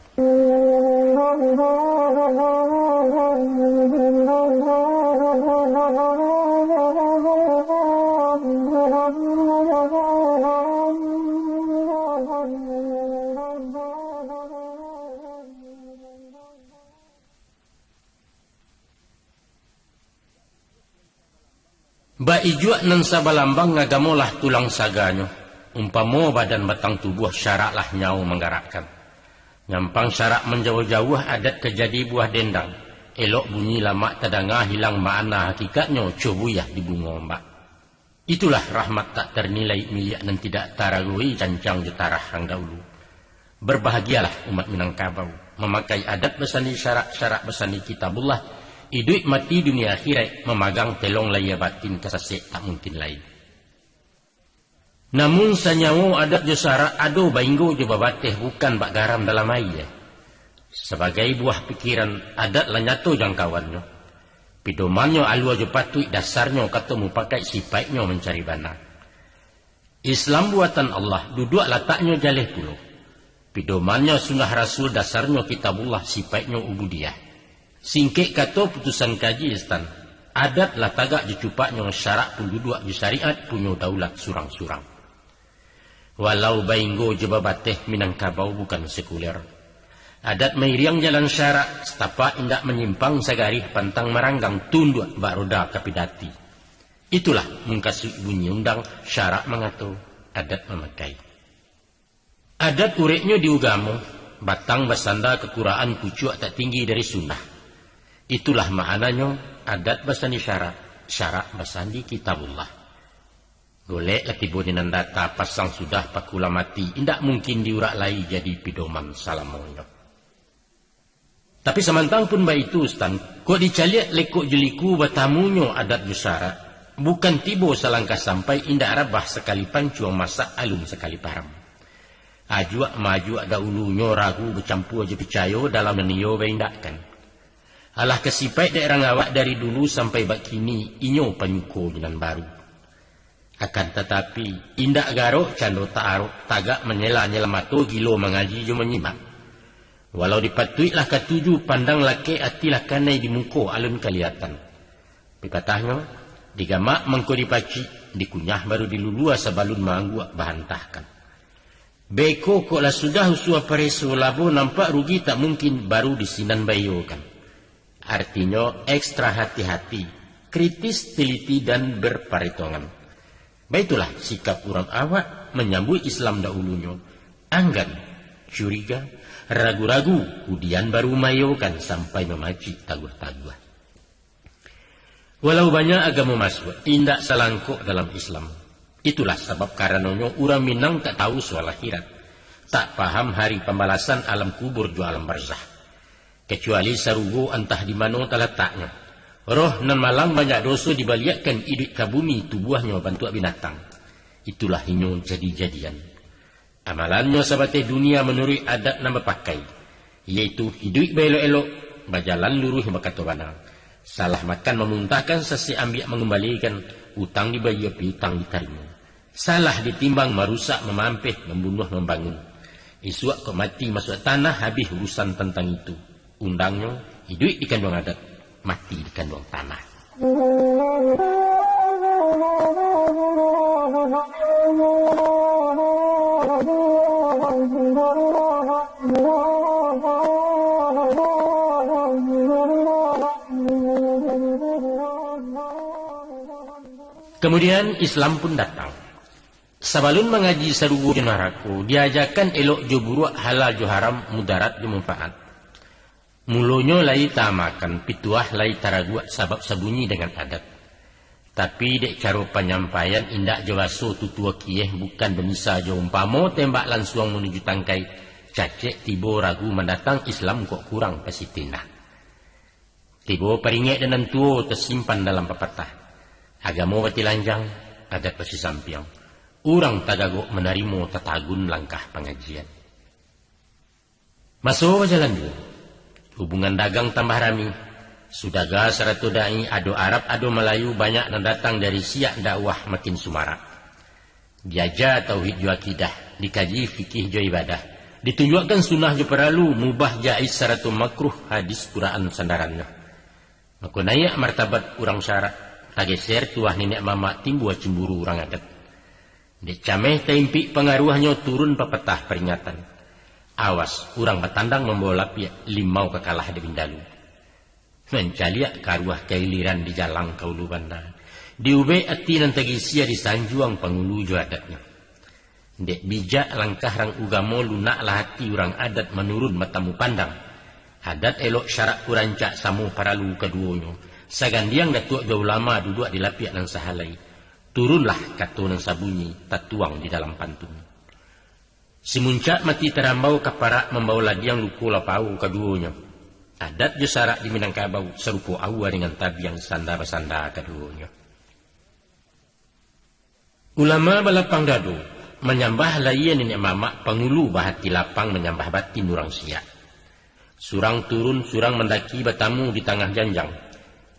Ba ijuak nan sabalambang ngagamolah tulang saganyo. Umpamo badan batang tubuh syaraklah nyau menggerakkan. Nyampang syarak menjauh-jauh adat kejadi buah dendang. Elok bunyi lama tadanga hilang makna hakikatnya cobuyah di bunga ombak. Itulah rahmat tak ternilai milik nan tidak taragui cancang jutarah hang dahulu. Berbahagialah umat Minangkabau memakai adat besani syarak-syarak besani kitabullah. Hidup mati dunia akhirat memagang telong laya batin kasasek tak mungkin lain. Namun sanyawo adat josara ado bainggo jo babateh bukan bak garam dalam air. Sebagai buah pikiran adat lanyato jangkauannya. Pidomannya alua jo patui dasarnya ketemu pakai sipaiknya mencari bana. Islam buatan Allah duduk letaknya jaleh puluh. Pidomannya sunnah Rasul dasarnya kitabullah sipaiknya ubudiyah. Singkek kata putusan kaji istan. Adat lah tagak dicupaknya syarak pun duduk di syariat punya daulat surang-surang. Walau bainggo jebabateh Minangkabau bukan sekuler. Adat meiriang jalan syarak setapak indak menyimpang sagarih pantang meranggang tunduk bak roda kapidati. Itulah mengkasih bunyi undang syarak mengatur adat memakai. Adat ureknya diugamo batang basanda kekuraan pucuk tak tinggi dari sunnah. Itulah maknanya adat basandi syarak basandi kitabullah. Golek latibo dinan data pasang sudah pakula mati, indak mungkin diurak lai jadi pidoman salamonyo. Tapi semantang pun baik itu stan, kok dicaliat lekok jeliku batamunyo adat syarak, bukan tibo selangkah sampai indak rabah sekali pancuang masak alum sekali param. Ajuak majuak dahulunyo ragu bercampur aja percaya dalam niyo baindakan. Alah kesipai daerah ngawak dari dulu sampai bakini inyo panyuko jinan baru. Akan tetapi indak garok cando ta'aruk tagak menyela-nyela mato gilo mengaji jo menyimak. Walau dipatuiklah ketujuh pandang lake atilah kanai di muko alun kelihatan. Pipatahnya digamak mengko dipaci dikunyah baru dilulua sebalun mangguak bahantahkan. Beko kok lah sudah usua pareso labo nampak rugi tak mungkin baru disinan bayokan. Artinya ekstra hati-hati, kritis, teliti dan berperhitungan. Baitulah sikap orang awak menyambut Islam dahulunya. Anggan, curiga, ragu-ragu, kemudian baru mayokan sampai memaci taguh-taguh. Walau banyak agama masuk, indak selangkuk dalam Islam. Itulah sebab karenanya orang Minang tak tahu soal akhirat. Tak paham hari pembalasan alam kubur jo alam barzah. Kecuali sarugo entah di mana terletaknya. Roh nan malang banyak dosa dibaliakkan hidup ke bumi tubuhnya bantu binatang. Itulah inyo jadi-jadian. Amalannya sahabat dunia menurut adat nama pakai. Yaitu hidup belok-elok, berjalan luruh berkata banal. Salah makan memuntahkan sesi ambil mengembalikan, utang dibayar piutang diterima. Salah ditimbang merusak, memampih, membunuh, membangun. Isuak kau mati masuk tanah habis urusan tentang itu. Undangnya hidup di kandung adat, mati di kandung tanah. Kemudian Islam pun datang. Sabalun mengaji sarugo jenaraku, diajarkan elok jo buruk, halal jo haram, mudarat jo manfaat. Mulonyo lai tamakan, pituah lai taraguak sabab sabunyi dengan adat. Tapi dek cara penyampaian indak jawaso tutua kieh bukan benisa jo umpamo tembak langsung menuju tangkai. Cacek tibo ragu mendatang Islam kok kurang pasitina. Tibo peringek dan tuo tersimpan dalam pepatah. Agama bati lanjang, adat pasi sampiang. Urang tagagok menerima tatagun langkah pengajian. Masuk jalan dulu. Hubungan dagang tambah rami. Sudaga seratu dai ado Arab ado Melayu banyak yang datang dari siak dakwah makin sumara. Diajar tauhid jo akidah, dikaji fikih jo ibadah, ditunjukkan sunnah jo perlu, mubah jaiz seratu makruh hadis Quran sandarannya. Maka naik martabat orang syarat, tageser tuah nenek mama timbul cemburu orang adat. Dek cameh tempi pengaruhnya turun pepetah peringatan. Awas, orang bertandang membawa lapia limau kekalah di bindalu. Mencaliak karuah keiliran di jalang kaulu bandar. Diube ati nan tagisia di sanjuang pangulu jo adatnya. Dek bijak langkah rang ugamo lunak lah hati orang adat menurun matamu pandang. Adat elok syarak kurancak samu paralu keduanya. Sagandiang datuk jauh lama duduk di lapiak nan sahalai. Turunlah kata nan sabunyi tatuang di dalam pantun. Si muncak mati terambau kaparak membawa ladiang luku lapau keduanya. Adat jo sarak di Minangkabau serupa awa dengan tabiang sanda-sanda keduanya. Ulama balapang dadu menyambah layan nenek mamak pengulu bahati lapang menyambah batin orang siak. Surang turun, surang mendaki bertamu di tengah janjang.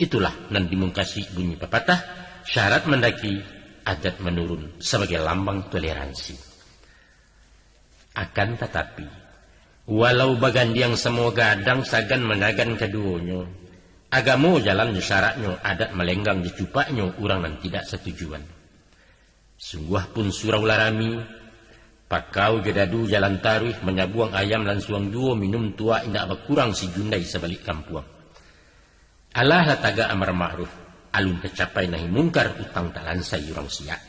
Itulah nan dimungkasi bunyi pepatah. Syarat mendaki, adat menurun sebagai lambang toleransi. Akan tetapi, walau bagandiang semua gadang sagan menagan keduanya, agamo jalan syaratnya, adat melenggang dicupaknya, orang nan tidak setujuan. Sungguh pun surau larami, pakau jedadu jalan taruh, menyabuang ayam dan suang duo, minum tua indak berkurang si jundai sebalik kampuang. Allah lataga amar ma'ruf, alun kecapai nahi mungkar utang tak lansai orang siak.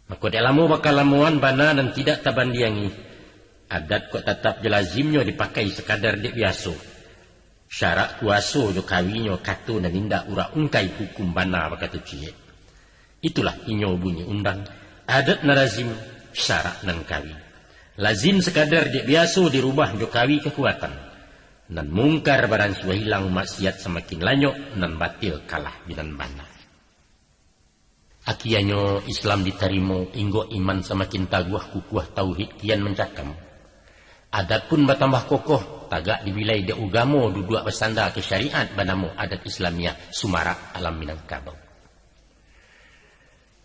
Maka delamu bakal lamuan bana dan tidak tabandiangi. Adat kok tetap jelazimnya dipakai sekadar dek biasa. Syarat kuaso jo kawinyo katu dan indah ura ungkai hukum bana bakatu cie. Itulah inyo bunyi undang. Adat narazim syarat nan kawi. Lazim sekadar dek biasa dirubah jo kawi kekuatan. Nan mungkar badan sudah hilang maksiat semakin lanyok nan batil kalah binan bana. Akianyo Islam diterima inggo iman semakin taguh kukuh tauhid kian mencakam. Adat pun bertambah kokoh tagak dibilai de ugamo duduk bersandar ke syariat banamu adat Islamiyah Sumara alam Minangkabau.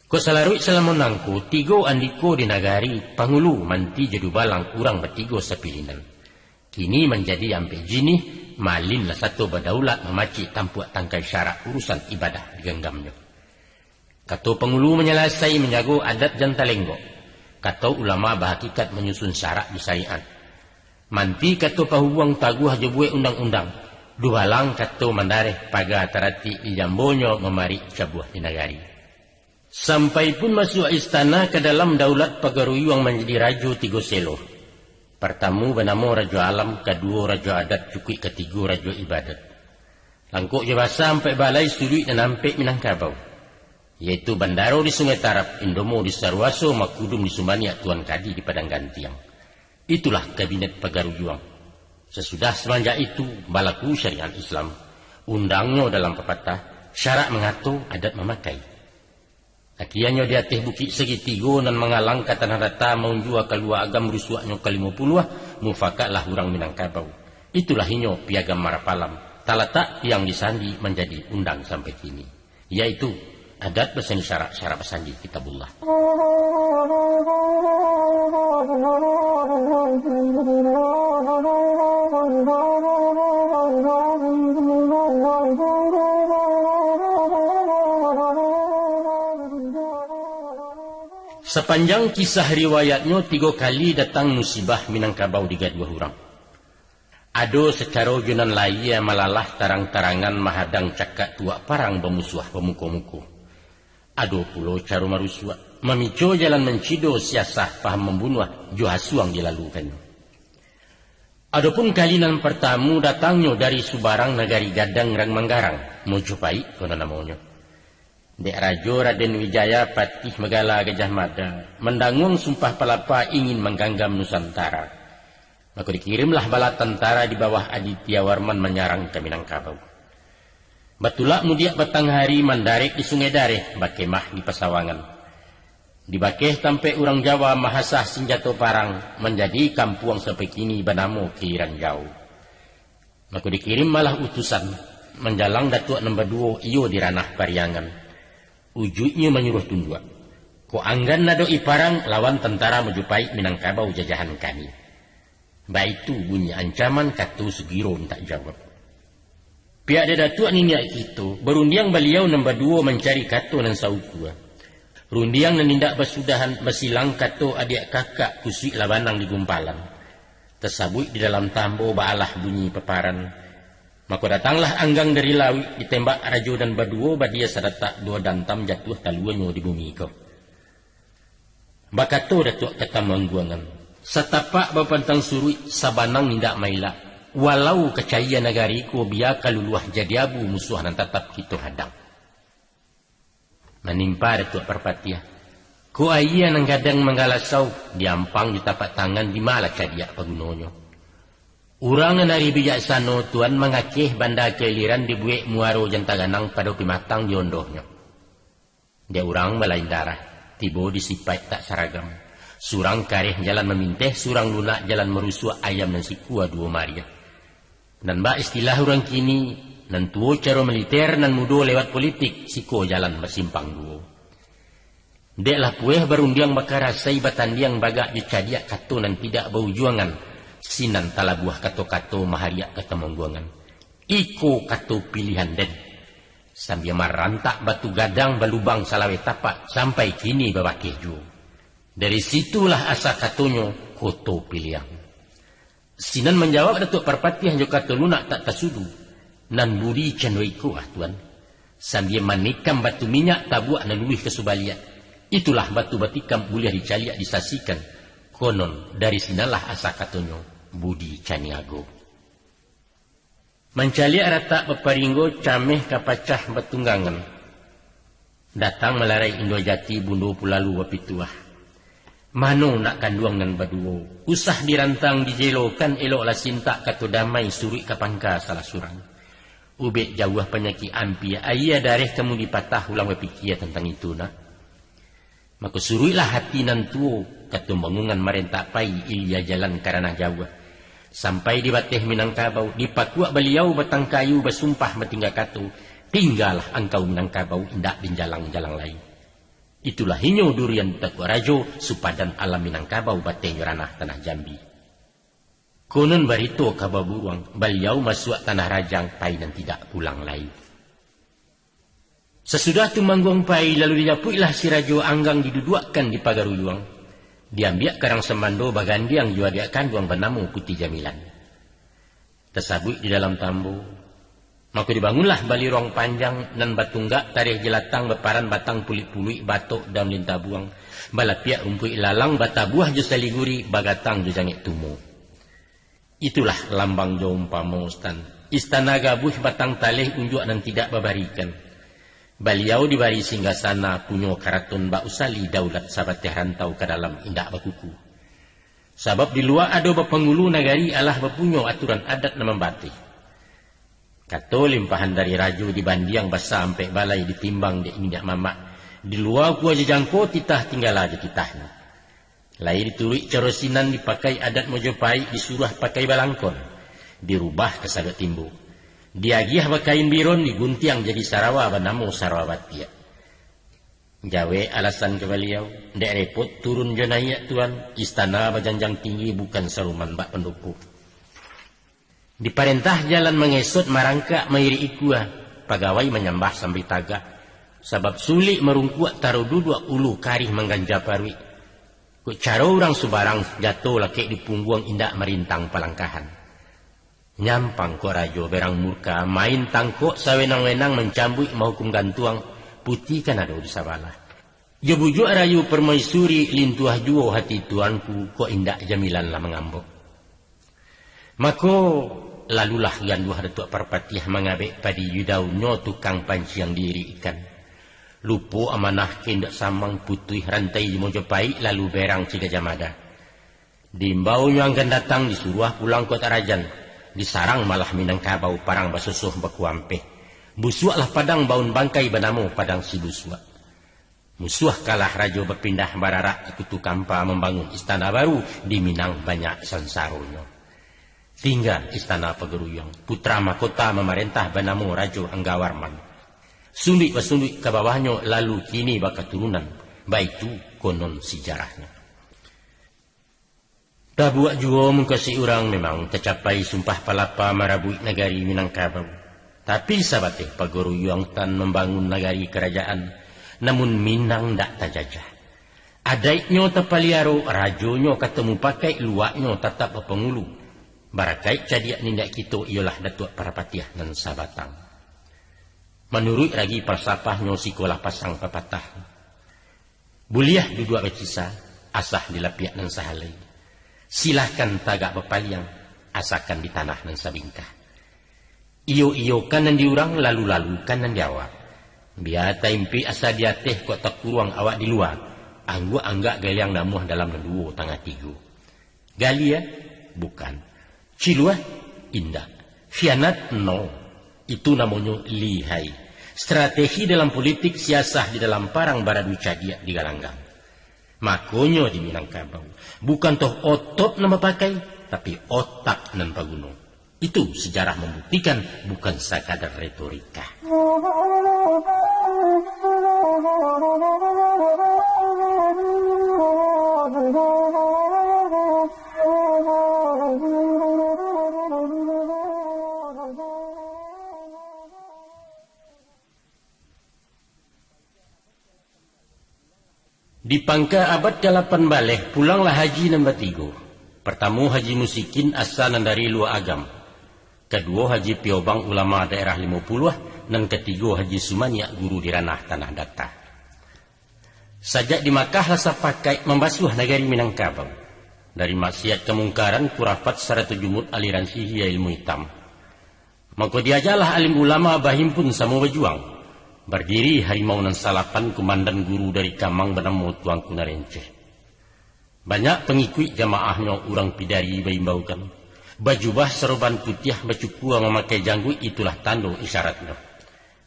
Ko salarui salamonangku tigo andiko di nagari pangulu manti jedu balang urang bertigo sepilinan. Kini menjadi ampe jini, malin lah satu berdaulat memaci tampuak tangkai syarat urusan ibadah digenggamnya. Kata pengulu menyelasai menjago adat jantalenggo. Kata ulama berhakikat menyusun syarat di syariat. Manti kata pahuang taguh jebue undang-undang. Duhalang kata mandareh paga tarati di jambonyo memari cabuh di nagari. Sampai pun masuk istana ke dalam daulat pagaruyuang menjadi rajo tigo selo. Pertama bernama Raja Alam, kedua Raja Adat, cukui ketiga Raja Ibadat. Langkuk je bahasa sampai balai sudut dan hampik Minangkabau. Iaitu Bandaro di Sungai Tarap, Indomo di Sarwaso, Makudum di Sumania, Tuan Kadi di Padang Gantiang. Itulah kabinet Pagaruyuang. Sesudah semenjak itu, balaku syariat Islam. Undangnya dalam pepatah, syarat mengatur adat memakai. Akiannya di atas bukit segitigo dan mengalang kata data menjua keluar agam rusuaknya ke-50 mufakatlah orang Minangkabau. Itulah inyo piagam Marapalam. Talatak yang disandi menjadi undang sampai kini. Yaitu adat bersani syarat bersandi kitabullah. Sepanjang kisah riwayatnya 3 kali datang musibah Minangkabau di gadua orang. Ado secara junan laya malalah tarang-tarangan mahadang cakak tua parang bermusuh pemuko-muko. Ado pulo caru marusua memicu jalan mencido siasah paham membunuh johasuang dilalukan. Adapun kalinan pertamu datangnya dari Subarang Nagari Gadang Rang Manggarang Mojopai kono namanya. Dek Rajo Raden Wijaya Patih Megala Gajah Mada mendangung sumpah palapa ingin mengganggam Nusantara. Maka dikirimlah bala tentara di bawah Aditya Warman menyerang ke Minangkabau. Batulak mudiak batang hari mandarik di Sungai Dareh, bakemah di Pasawangan. Di bakeh tampe orang Jawa mahasah senjata parang menjadi kampuang sampai kini bernama Kiran Jauh. Maka dikirim malah utusan menjalang Datuk nombor 2 iyo di ranah Pariangan. Ujudnya menyuruh tunduk. Ko anggan nado iparang lawan tentara mejupai Minangkabau jajahan kami. Baik itu bunyi ancaman katu Sugiro tak jawab. Pihak dia Datuk ni niat itu berundiang beliau nombor 2 mencari katu nan saukua. Rundiang nenindak bersudahan besilang katu adik kakak kusik lawanang di gumpalan. Tersabut di dalam tambo baalah bunyi peparan. Maka datanglah anggang dari lawi ditembak rajo dan baduo badia sadatak 2 dantam jatuh taluanyo di bumi ko. Bakato Datuk kata mangguangan. Setapak bapantang surui sabanang nindak maila. Walau kecaya negari ko biar kaluluah jadi abu musuh nan tetap kita hadang. Menimpa Datuk Perpatiah. Ko ayah nang gadang menggalasau diampang di tapak tangan di malah cadiak pagunonyo. Urang dari bijaksana tuan mengakih banda keliran dibuik muaro jantaganang pada pimatang diondohnya. Dia urang balain darah, tibo disipai tak seragam. Surang karih jalan meminteh, surang lunak jalan merusuk ayam dan sikua 2 Maria. Dan mbak istilah orang kini, nan tuo cara militer nan mudo lewat politik, siko jalan bersimpang duo. Dek lah pueh berundiang bakara say batandiang bagak dicadiak kato nan tidak bau juangan. Sinan talabuah kato-kato mahariak kata mengguangan. Iko kato pilihan den. Sambil marantak batu gadang balubang salawe tapak sampai kini babakih ju. Dari situlah asa katonyo koto pilihan. Sinan menjawab Datuk Perpatiah jo kato lunak tak tasudu. Nan budi cendoiko tuan. Sambil manikam batu minyak tabuak nan luih kesubaliat. Itulah batu batikam boleh dicaliak disasikan. Konon dari sinalah asa katonyo. Budi Caniago. Mencaliak rata beparinggo cameh kapacah betunggangan. Datang melarai Indojati bundo pulalu wapituah. Mano nak kanduang nan baduo. Usah dirantang dijelokan eloklah sinta katu damai suri kapangka salah surang. Ubek jauh penyakit ampi ayah dareh kamu dipatah ulang berpikir tentang itu nak. Maka suruilah hati nan tuo katu bangungan marentak pai ilia jalan karena jauh. Sampai di bateh Minangkabau, dipakuak beliau batang kayu bersumpah bertinggal katu, tinggallah engkau Minangkabau indak di jalang-jalang lain. Itulah hinyo durian Datuk Rajo, supadan alam Minangkabau bateh ranah tanah Jambi. Konon barito kababuruang, beliau masuk tanah Rajang, pai dan tidak pulang lain. Sesudah tu mangguang pai, lalu didapuilah si Rajo anggang diduduakkan di pagaruyuang. Diambil karang semando bagandi yang jua diakan duang benamu putih jamilan. Tersabut di dalam tambo. Maka dibangunlah bali ruang panjang nan batunggak tarikh jelatang beparan batang pulik-pulik batok dan lintah buang. Balapiak rumpui lalang batabuah jo saliguri bagatang jo jangik tumo. Itulah lambang jo umpama stan. Istana gabuh batang talih unjuk nan tidak babarikan. Beliau dibari singgasana punyo karaton Mbak Usali daulat sahabat rantau ke dalam indak bakuku. Sebab di luar ada penghulu negari alah berpunyo aturan adat nama batih. Kato limpahan dari raju dibandiang basa sampai balai ditimbang di minyak mamak. Di luar gua jejangko titah tinggal aja titahnya. Lai diturik corosinan dipakai adat Mojopahit disuruh pakai balangkon. Dirubah ke sagat timbu. Diagih bakain biron diguntiang jadi Sarawa bernama Sarawati. Jawe alasan ke beliau, dek repot turun jonaya tuan, istana berjanjang tinggi bukan seruman bak penduku. Diperintah jalan mengesot marangka mairi ikua, pegawai menyembah sambil tagak. Sebab sulit merungkuat taruh duduk ulu karih mengganja parwi. Kuk cara orang subarang jatuh laki di pungguang indak merintang palangkahan. Nyampang ko rajo berang murka main tangkok sawenang-wenang mencambuk mahukum gantuang putih kan ada di sabalah. Jo bujuk rayu permaisuri lintuah juo hati tuanku ko indak jamilan lah mengambok. Mako lalulah ganduah Datuk Perpatiah mengabek padi yudaunyo tukang panci yang diri ikan. Lupo amanah kendak samang putih rantai di Mojopahit lalu berang Cigajamada. Dimbaunya akan datang disuruh pulang kota Rajan. Disarang malah Minangkabau parang basusuh bakuampe. Busuaklah padang baun bangkai benamu padang si busuak. Musuh kalah rajo berpindah bararak ikutu kampa membangun istana baru di Minang banyak sansaronya. Tinggal istana Pagaruyung, putra mahkota memerintah bernama Raja Anggawarman. Sulit bersulit ke bawahnya lalu kini bakal turunan, baik itu konon sejarahnya. Dah buat jua mengkasi orang memang tercapai sumpah palapa marabui negari Minangkabau. Tapi sabatih Pagaruyung tan membangun negari kerajaan, namun Minang dak terjajah. Adaiknya terpaliaro, rajonyo ketemu pakai, luaknya tetap berpengulu. Barakai cadiak nindak kita ialah Datuk Parapatiah dan Sabatang. Menurut lagi falsafahnya sikolah pasang pepatah. Buliah duduk berkisah, asah di lapiak dan sahalai. Silahkan tagak berpaliang, asakan di tanah dan sabingkah. Iyo-iyo kanan diurang, lalu-lalu kanan diawak. Biar taimpi asa diateh kok tak kurang awak di luar. Anggak-anggak galiang namuh dalam dua tangga tiga. Galia? Bukan. Ciluah? Indah. Khianat? No. Itu namanya lihai. Strategi dalam politik, siasah di dalam parang baradui cadiak di galanggang. Makanya di Minangkabau. Bukan toh otot nama pakai, tapi otak nan paguno. Itu sejarah membuktikan, bukan sekadar retorika. Di pangka abad ke-8 balik, pulanglah haji nombor 3. Pertama haji musikin asal dari luar agam. Kedua haji piobang ulama daerah 50, dan ketiga haji sumania guru di ranah tanah datar. Sajak di Makkah rasa pakai membasuh negari Minangkabau. Dari maksiat kemungkaran kurafat serta jumut aliran sihir ilmu hitam. Maka diajalah alim ulama bahimpun sama berjuang. Berdiri harimau nan salapan komandan guru dari Kamang bernama Tuan Kunarenceh. Banyak pengikut jamaahnya orang pidari berimbaukan. Bajubah seroban putih bacukua memakai janggut itulah tanda isyaratnya.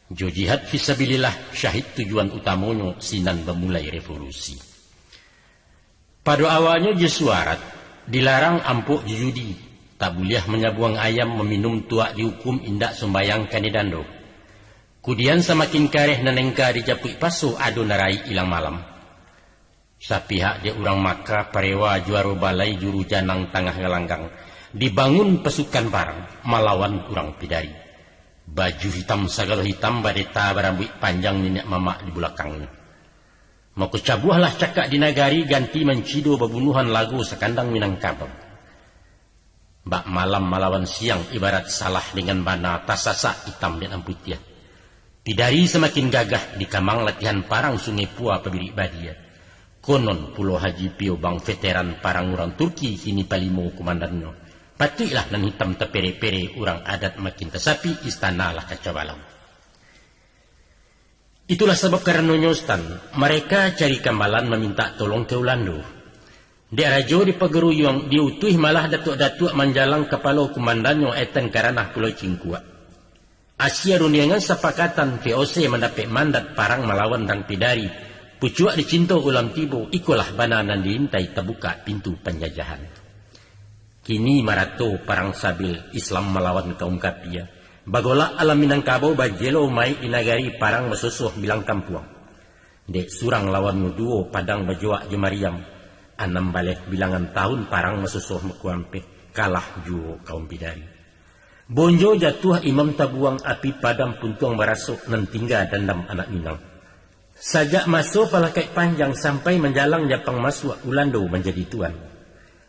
Jo jihad fisabilillah syahid tujuan utamanya sinan memulai revolusi. Pada awalnya je suarat dilarang ampuk judi, tak boleh menyabuang ayam meminum tuak dihukum indak sembayang kanidando. Kemudian semakin kareh nanengka dijapuk pasu adu narai ilang malam. Sapihak dia orang Makkah parewa juara balai juru janang tengah gelanggang. Dibangun pasukan barang melawan orang pidari. Baju hitam segala hitam badeta berambut panjang nenek mamak di belakangnya. Maka cabuhlah cakak di nagari ganti mencido bebunuhan lagu sekandang Minangkabau. Bak malam melawan siang ibarat salah dengan bana tasasa hitam dan putih. Pidari semakin gagah di Kamang latihan parang Sungai Pua Pebirik Badia. Konon Pulau Haji Piobang veteran parang orang Turki kini palimo komandannya. Patutlah nan hitam terpere-pere orang adat makin tersapi istana lah kacabalau. Itulah sebab karena nyostan mereka cari kambalan meminta tolong ke Ulando. Dia rajo di Pagaruyung diutuh malah datuk-datuk menjalang kepala komandannya etan karanah Pulau Cingkuak. Asia runiangan sepakatan VOC mendapat mandat parang melawan dan pidari. Pucuak dicinta ulam tibo, ikulah bananan diintai terbuka pintu penjajahan. Kini marato parang sabil Islam melawan kaum kapia. Bagola alam Minangkabau bajelo mai di nagari parang mesusuh bilang kampuang. Dek surang lawan muduo padang bajoak jemariam. Anam balik bilangan tahun parang mesusuh mekuampe kalah juo kaum pidari. Bonjo jatuh imam tabuang api padam puntuang barasuk nan tinggal dandam anak Minang. Sajak masuk palakai panjang sampai menjalang Japang masuk Ulando menjadi tuan.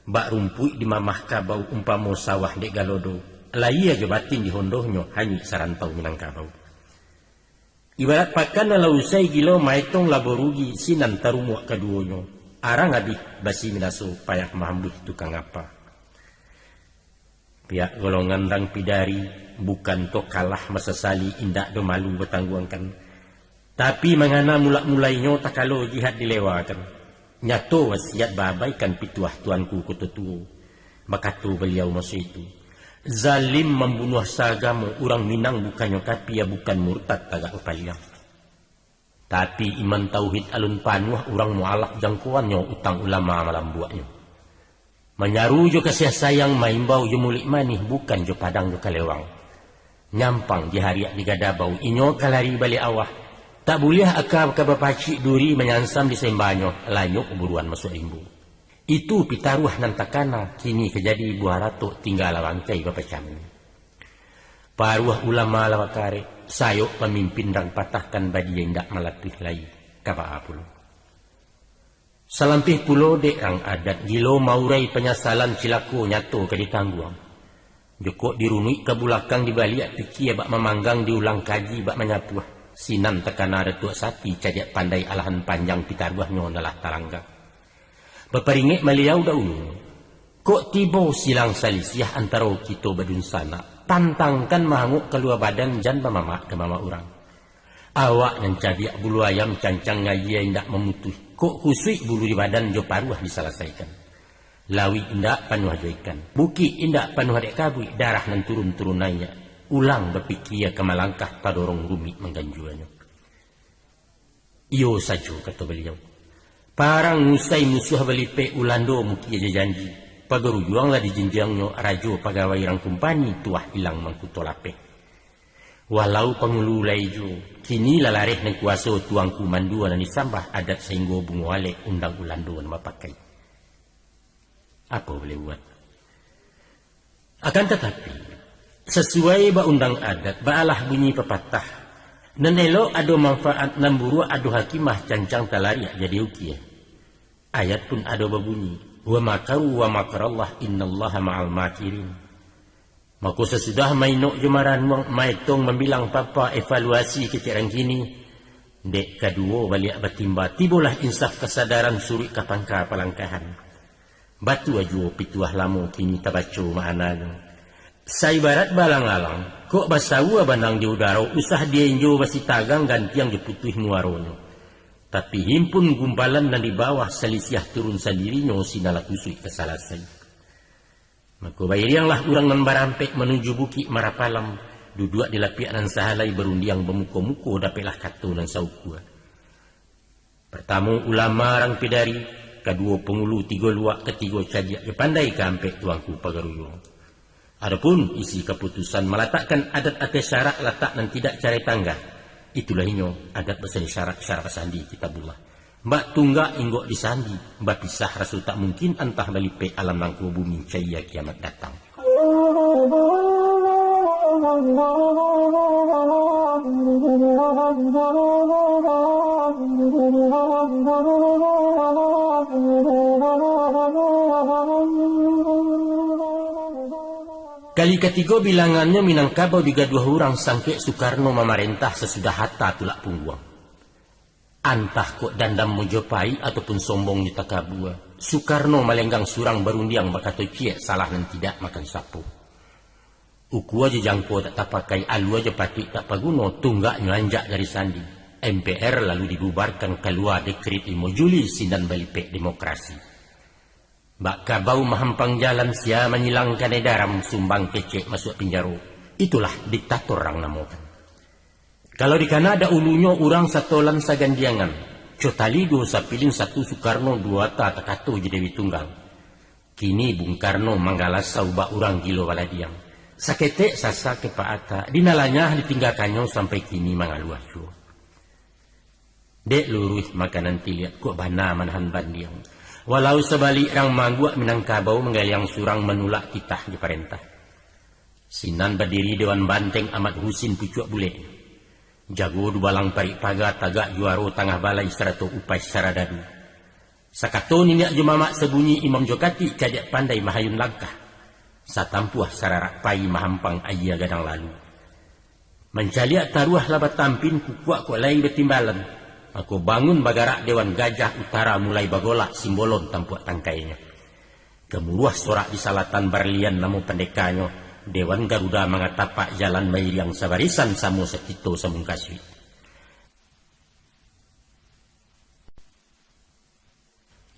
Bak rumpui di mamah kabau umpamo sawah dek galodo. Lai aja batin di hondohnya hanyut sarantau Minangkabau. Ibarat pakan lalu usai gilo maitong laborugi sinan tarumuak keduanya. Arang abih basi minaso payah mahambuh tukang apa. Pihak golongan rang pidari bukan to kalah mesesali indak do malu bertangguangkan. Tapi mengana mulak-mulainya tak kalau jihad dilewakan. Nyato wasiat babaikan pituah tuanku kututu. Makatu beliau masa itu. Zalim membunuh sagama orang Minang bukannya kapia bukan murtad tagak upaliang. Tapi iman tauhid alun panuh orang mualaf jangkauannya utang ulama malam buatnya. Menyaru jo kasih sayang maimbau jo mulik manih bukan jo padang jo kalewang. Nyampang di hariak di gadabau inyo kalari balik awah. Tak boleh akab ka bapacik duri menyansam di sembanyo lanyuk buruan masuk limbu. Itu pitaruh nan takana kini kejadi buah ratuk tinggal wangkai bapacam. Paruah ulama lawakare sayok pemimpin dan patahkan badi yang dak malatih lagi kapa pulo. Salampih pulo dek rang adat gilo maurai penyasalan cilaku nyato ke ditangguang. Joko dirunui ke bulakang di baliak piki bak memanggang diulang kaji bak menyapuah. Sinan tekana retuk sapi cajak pandai alahan panjang pitaruahnya nalah talanggang. Beperingik meliau dahulu. Kok tiba silang salisiah antara kita badun sana. Pantangkan mahanguk keluar badan jan bamamak ke mama orang. Awak yang cadiak bulu ayam cancang ngayi yang tak memutuh. Kok kusui bulu di badan jo paruah diselesaikan. Lawi indak panuh joikan. Buki indak panuh adek kabui. Darah nan turun-turun nanya. Ulang berpikir ke malangkah tadorong rumit mengganjuannya. Iyo saja kata beliau. Parang ngusai musuh belipe ulando muki aja janji. Pagaru juanglah di jenjangnya rajo pegawai rang kumpani tuah hilang mangkutolape. Walau pengulu laijo, kini lalareh nang kuasa tuangku mandua dan disambah adat sehingga bunguale undang ulando nama pakai. Apa boleh buat? Akan tetapi, sesuai ba undang adat, baalah bunyi pepatah. Nenelo ado manfaat namburu ado hakimah cancang talari jadi ukiah. Ayat pun ado berbunyi, wa makaru wa makarallah innallaha ma'al makirin. Maka sesudah mainok jemaran maitong membilang papa evaluasi kecirang kini. Dek kedua balik bertimba tibulah insaf kesadaran suri kapangka palangkahan. Batu ajo pituah lamo kini tabaco ma'ananya. Saibarat balang-alang, kok basawa banang di udara usah dia injo basi tagang gantiang diputuh muaronyo. Tapi himpun gumpalan dan di bawah selisiah turun sendirinya sinala kusui kesalasai. Maka bayarianglah orang membarampek menuju bukit Marapalam. Duduk di lapianan sahalai berundiang bemuko-muko dapelah kato dan saukua. Pertama ulama rang pedari, kedua pengulu, tiga luak, ketiga cajak. Pandai kampek tuangku pagaruyung. Adapun isi keputusan meletakkan adat atas syarak letak dan tidak cari tangga. Itulah inyo adat besar syarak sandi kitabullah. Mbak tunggak inggok disandi, mbak pisah rasul tak mungkin antah balipe alam nangku bumi cahaya kiamat datang. Kali ketiga bilangannya Minangkabau digaduh orang sangke Soekarno memerintah sesudah hatta tulak pungguang. Antah kok dandam mojopai ataupun sombong di takabua. Soekarno melenggang surang berundiang bakato cie salah dan tidak makan sapu. Uku aja jangko tak pakai alu aja patik tak paguno tunggak nyelanjak dari sandi. MPR lalu dibubarkan keluar dekret 5 Juli sinan balipek demokrasi. Mbak Kabau mahampang jalan sia menyilangkan edaram sumbang kecek masuk penjara. Itulah diktator orang namakan. Kalau di kana ada ulunya orang satolan sagandiangan. Cotaligo sapilin satu Soekarno dua tak takato jedewi tunggal. Kini Bung Karno manggalas saubak orang gilo waladiang. Sakete sasa kepaata dinalanya ditinggalkannya sampai kini mangaluah jua. Dek luruh makanan tiliat kok bana manahan bandiang. Walau sebalik rang mangguak Minangkabau menggaliang surang menulak titah di perintah. Sinan berdiri Dewan Banteng Ahmad Husin pucuk bule. Jago dubalang parik paga tagak juaro tangah balai seratu upai secara dadu. Sakato niniak jumamak sebunyi Imam Jokati kajak pandai mahayun langkah. Satampuah sararak pai mahampang ayah gadang lalu. Mencaliak taruah labat tampin kukuak kok lain betimbalan. Aku bangun bagarak Dewan Gajah Utara mulai bagolak simbolon tampuak tangkainya. Kemuruah sorak di salatan Barlian namu pendekanya. Dewan Garuda mengatapak jalan mairiang sabarisan samu sekito samungkaswi.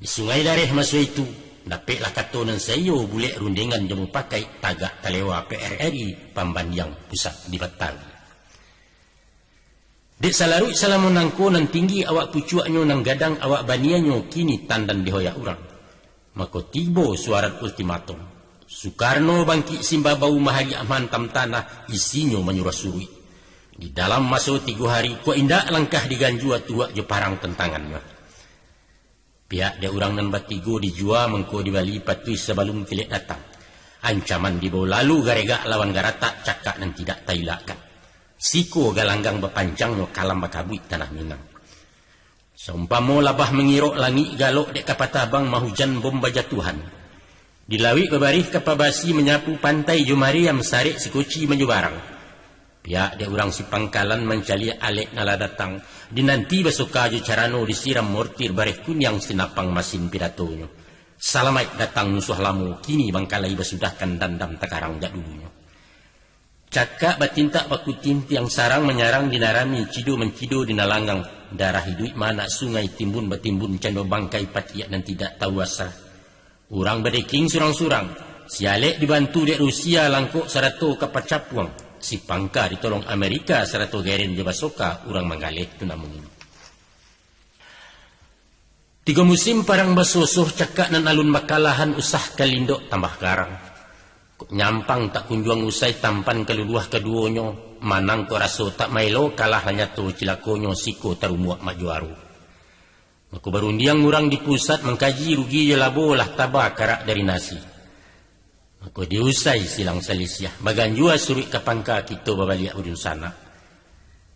Di sungai dareh masa itu, dapatlah katonan sayo bulek rundingan jamu pakai tagak talewa PRRI Pambandiang Pusat di Betawi. Dek salaruk salamun nangko nan tinggi awak pucuaknya nang gadang awak banianyo kini tandan dihoyak orang. Maka tiba suarat ultimatum. Soekarno bangkit simba bau mahari amantam tanah isinya menyuruh-surui. Di dalam masa 3 hari ko indak langkah diganjua tua je parang tentangannya. Pihak dia orang nan batigo dijua mengko di Bali patui sebelum tilik datang. Ancaman dibawa lalu garega lawan garata cakak dan tidak tailakan. Siko galanggang berpanjangnya kalam bakabuit tanah Minang. Seumpama labah mengirok langit galok dek kapatabang mahujan bom bajatuhan. Dilawik bebarih kapabasi menyapu pantai jumari yang mesarik sikuci menjubarang. Pihak dia orang si pangkalan mencali alek nala datang. Dinanti besoka ju carano disiram mortir barih kunyang sinapang masin pidatonya. Salamait datang musuh lamu kini bangkalai besudahkan dandam takarang dak dulunya. Cakak batintak bakutin tiang sarang menyarang dinarami cido mencido dinalanggang darah hidup mana sungai timbun batimbun cendo bangkai patiak dan tidak tahu asal. Urang badeking surang-surang sialek dibantu dek Rusia langkuk sarato kapacapuang si pangka ditolong Amerika sarato geren je basoka urang manggaleh tu namun. 3 musim parang basosoh cakak nan alun makalahan usah kalindok tambah garang. Nyampang tak kunjuang usai tampan keluluah keduanya manang ko raso tak mailo kalah hanya tu cilakonyo siko tarumuak majuaru. Maka berundiang orang di pusat mengkaji rugi je labo lah tabah karak dari nasi. Maka diusai silang salisiah baganjua surik kapangka kita babaliak udun sana.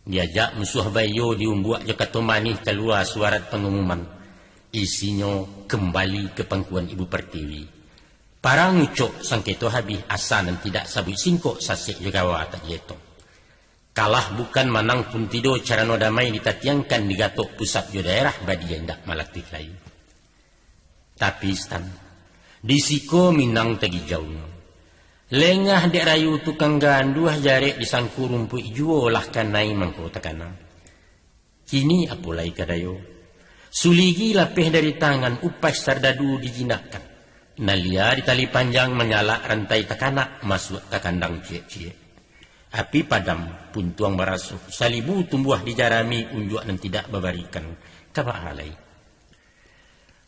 Diajak musuh bayo diumbuak je katomani keluar suarat pengumuman. Isinya kembali ke pangkuan Ibu Pertiwi. Parang ucok sangketo habis asa dan tidak sabut singkok sasik juga tak jeto. Kalah bukan manang pun tido carano damai ditatiangkan di gatok pusat jo daerah badi yang tak malatih lain. Tapi stan, disiko Minang tegi jauhnya. Lengah dek rayu tukang ganduah jarek disangku rumput juo lah kanai mangko takana. Kini apulai kadayo. Suligi lapeh dari tangan upas sardadu dijinakkan. Nalia di tali panjang menyala rantai takanak masuk ke kandang cie-cie. Api padam pun tuang barasuh. Salibu tumbuh di jarami unjuk dan tidak babarikan. Kapa halai.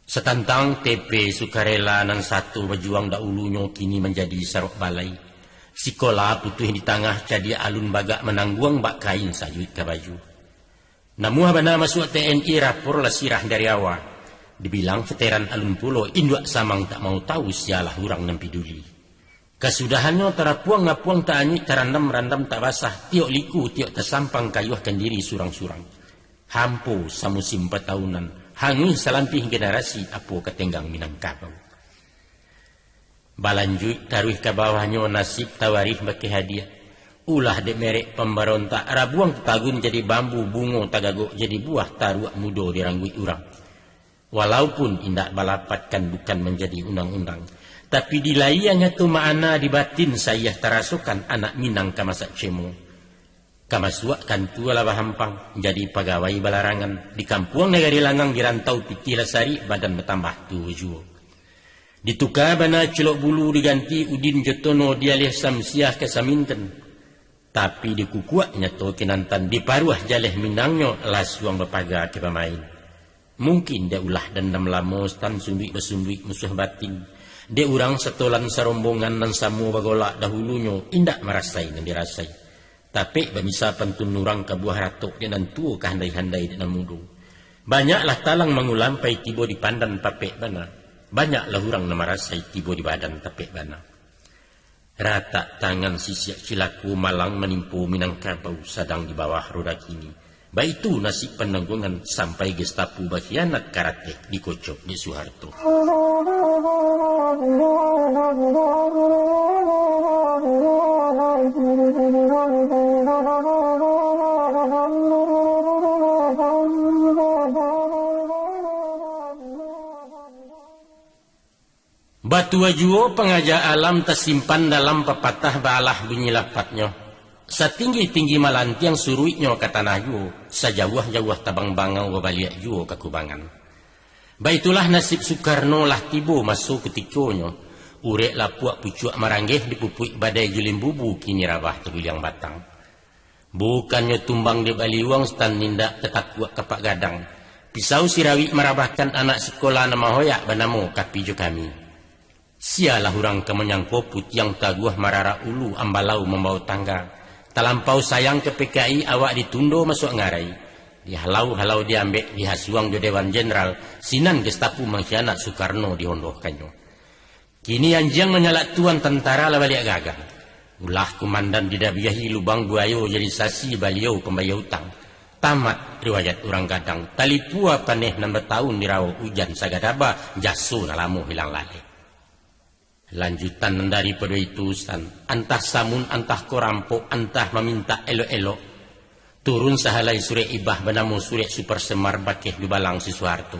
Setantang TP sukarela nan satu berjuang dahulunya kini menjadi sarok balai. Sikola putuh di tengah jadi alun bagak menangguang bak kain sayut ke baju. Namuh bana masuk TNI rapor lah sirah dari awal. Dibilang veteran alun pulo induk samang tak mau tahu sialah hurang dan peduli. Kesudahannya terapuang ngapuang tak anyut terandam randam tak basah. Tiok liku tiok tersampang kayuhkan diri surang-surang. Hampu samusim 4 tahunan. Hangih salampih generasi apo ketenggang Minangkabau. Balanjut taruh ke bawahnya nasib tawarih bagi hadiah. Ulah dek merek pemberontak. Rabuang tagun jadi bambu bungo tagagok jadi buah taruak mudo dirangguit urang. Walaupun indak balapatkan bukan menjadi undang-undang. Tapi di layanya tu makna di batin saya terasukan anak Minang kamasak cemo. Kamasuakan tu ala bahampang jadi pegawai balarangan. Di kampung negari langang dirantau piti lasari badan bertambah tu juo. Ditukar bana celok bulu diganti udin jotono dialih samsiah ke saminten. Tapi dikukuaknya tu kinantan diparuah jaleh Minangnya lasuang berpagar ke pemain. Mungkin dia ulah dendam lama stan sunduik musuh batin. Dia orang setolan sarombongan dan samu bagolak dahulunya indak merasai dan dirasai. Tapi bamisa pantun nurang ke buah ratok dia dan tuo kehandai-handai dan mudu. Banyaklah talang mengulampai tibo di pandan tapek bana. Banyaklah orang nama rasai tibo di badan tapek bana. Rata tangan sisiak cilaku malang menimpu Minangkabau sedang di bawah roda kini. Baik itu nasib penanggungan sampai Gestapo berkhianat karate dikocok di Soeharto. Batu ajuo pengaja alam tersimpan dalam pepatah balah bunyi lapatnya. Setinggi-tinggi malantiang suruiknya ke tanah juo, sejauh-jauh tabang bangau babaliak juo ke kubangan. Baitulah nasib Soekarno lah tibo masuk ketikanya. Urek lapuak pucuk maranggeh dipupuik badai julim bubu kini rabah teguliang batang. Bukannya tumbang di baliwang stan nindak tetakuak kapak gadang. Pisau sirawi merabahkan anak sekolah nama hoyak bernama kapijo kami. Sialah hurang kemenyang poput yang taguah marara ulu ambalau membawa tangga. Talampau sayang ke PKI awak ditundo masuk ngarai. Dihalau-halau diambek dihasuang di Dewan Jenderal. Sinan Gestapu mengkhianat Soekarno dihondohkannya. Kini anjang menyalak tuan tentara lah balik gagal. Ulah komandan didabiahi lubang buayo jadi sasi baliau pembayar hutang. Tamat riwayat orang gadang. Tali pua paneh 6 tahun dirau hujan sagadaba jaso nalamu hilang lagi. Lanjutan daripada itu antah samun antah korampok antah meminta elok-elok. Turun sahalai surek ibah bernama surek super semar bakeh dubalang si Soeharto.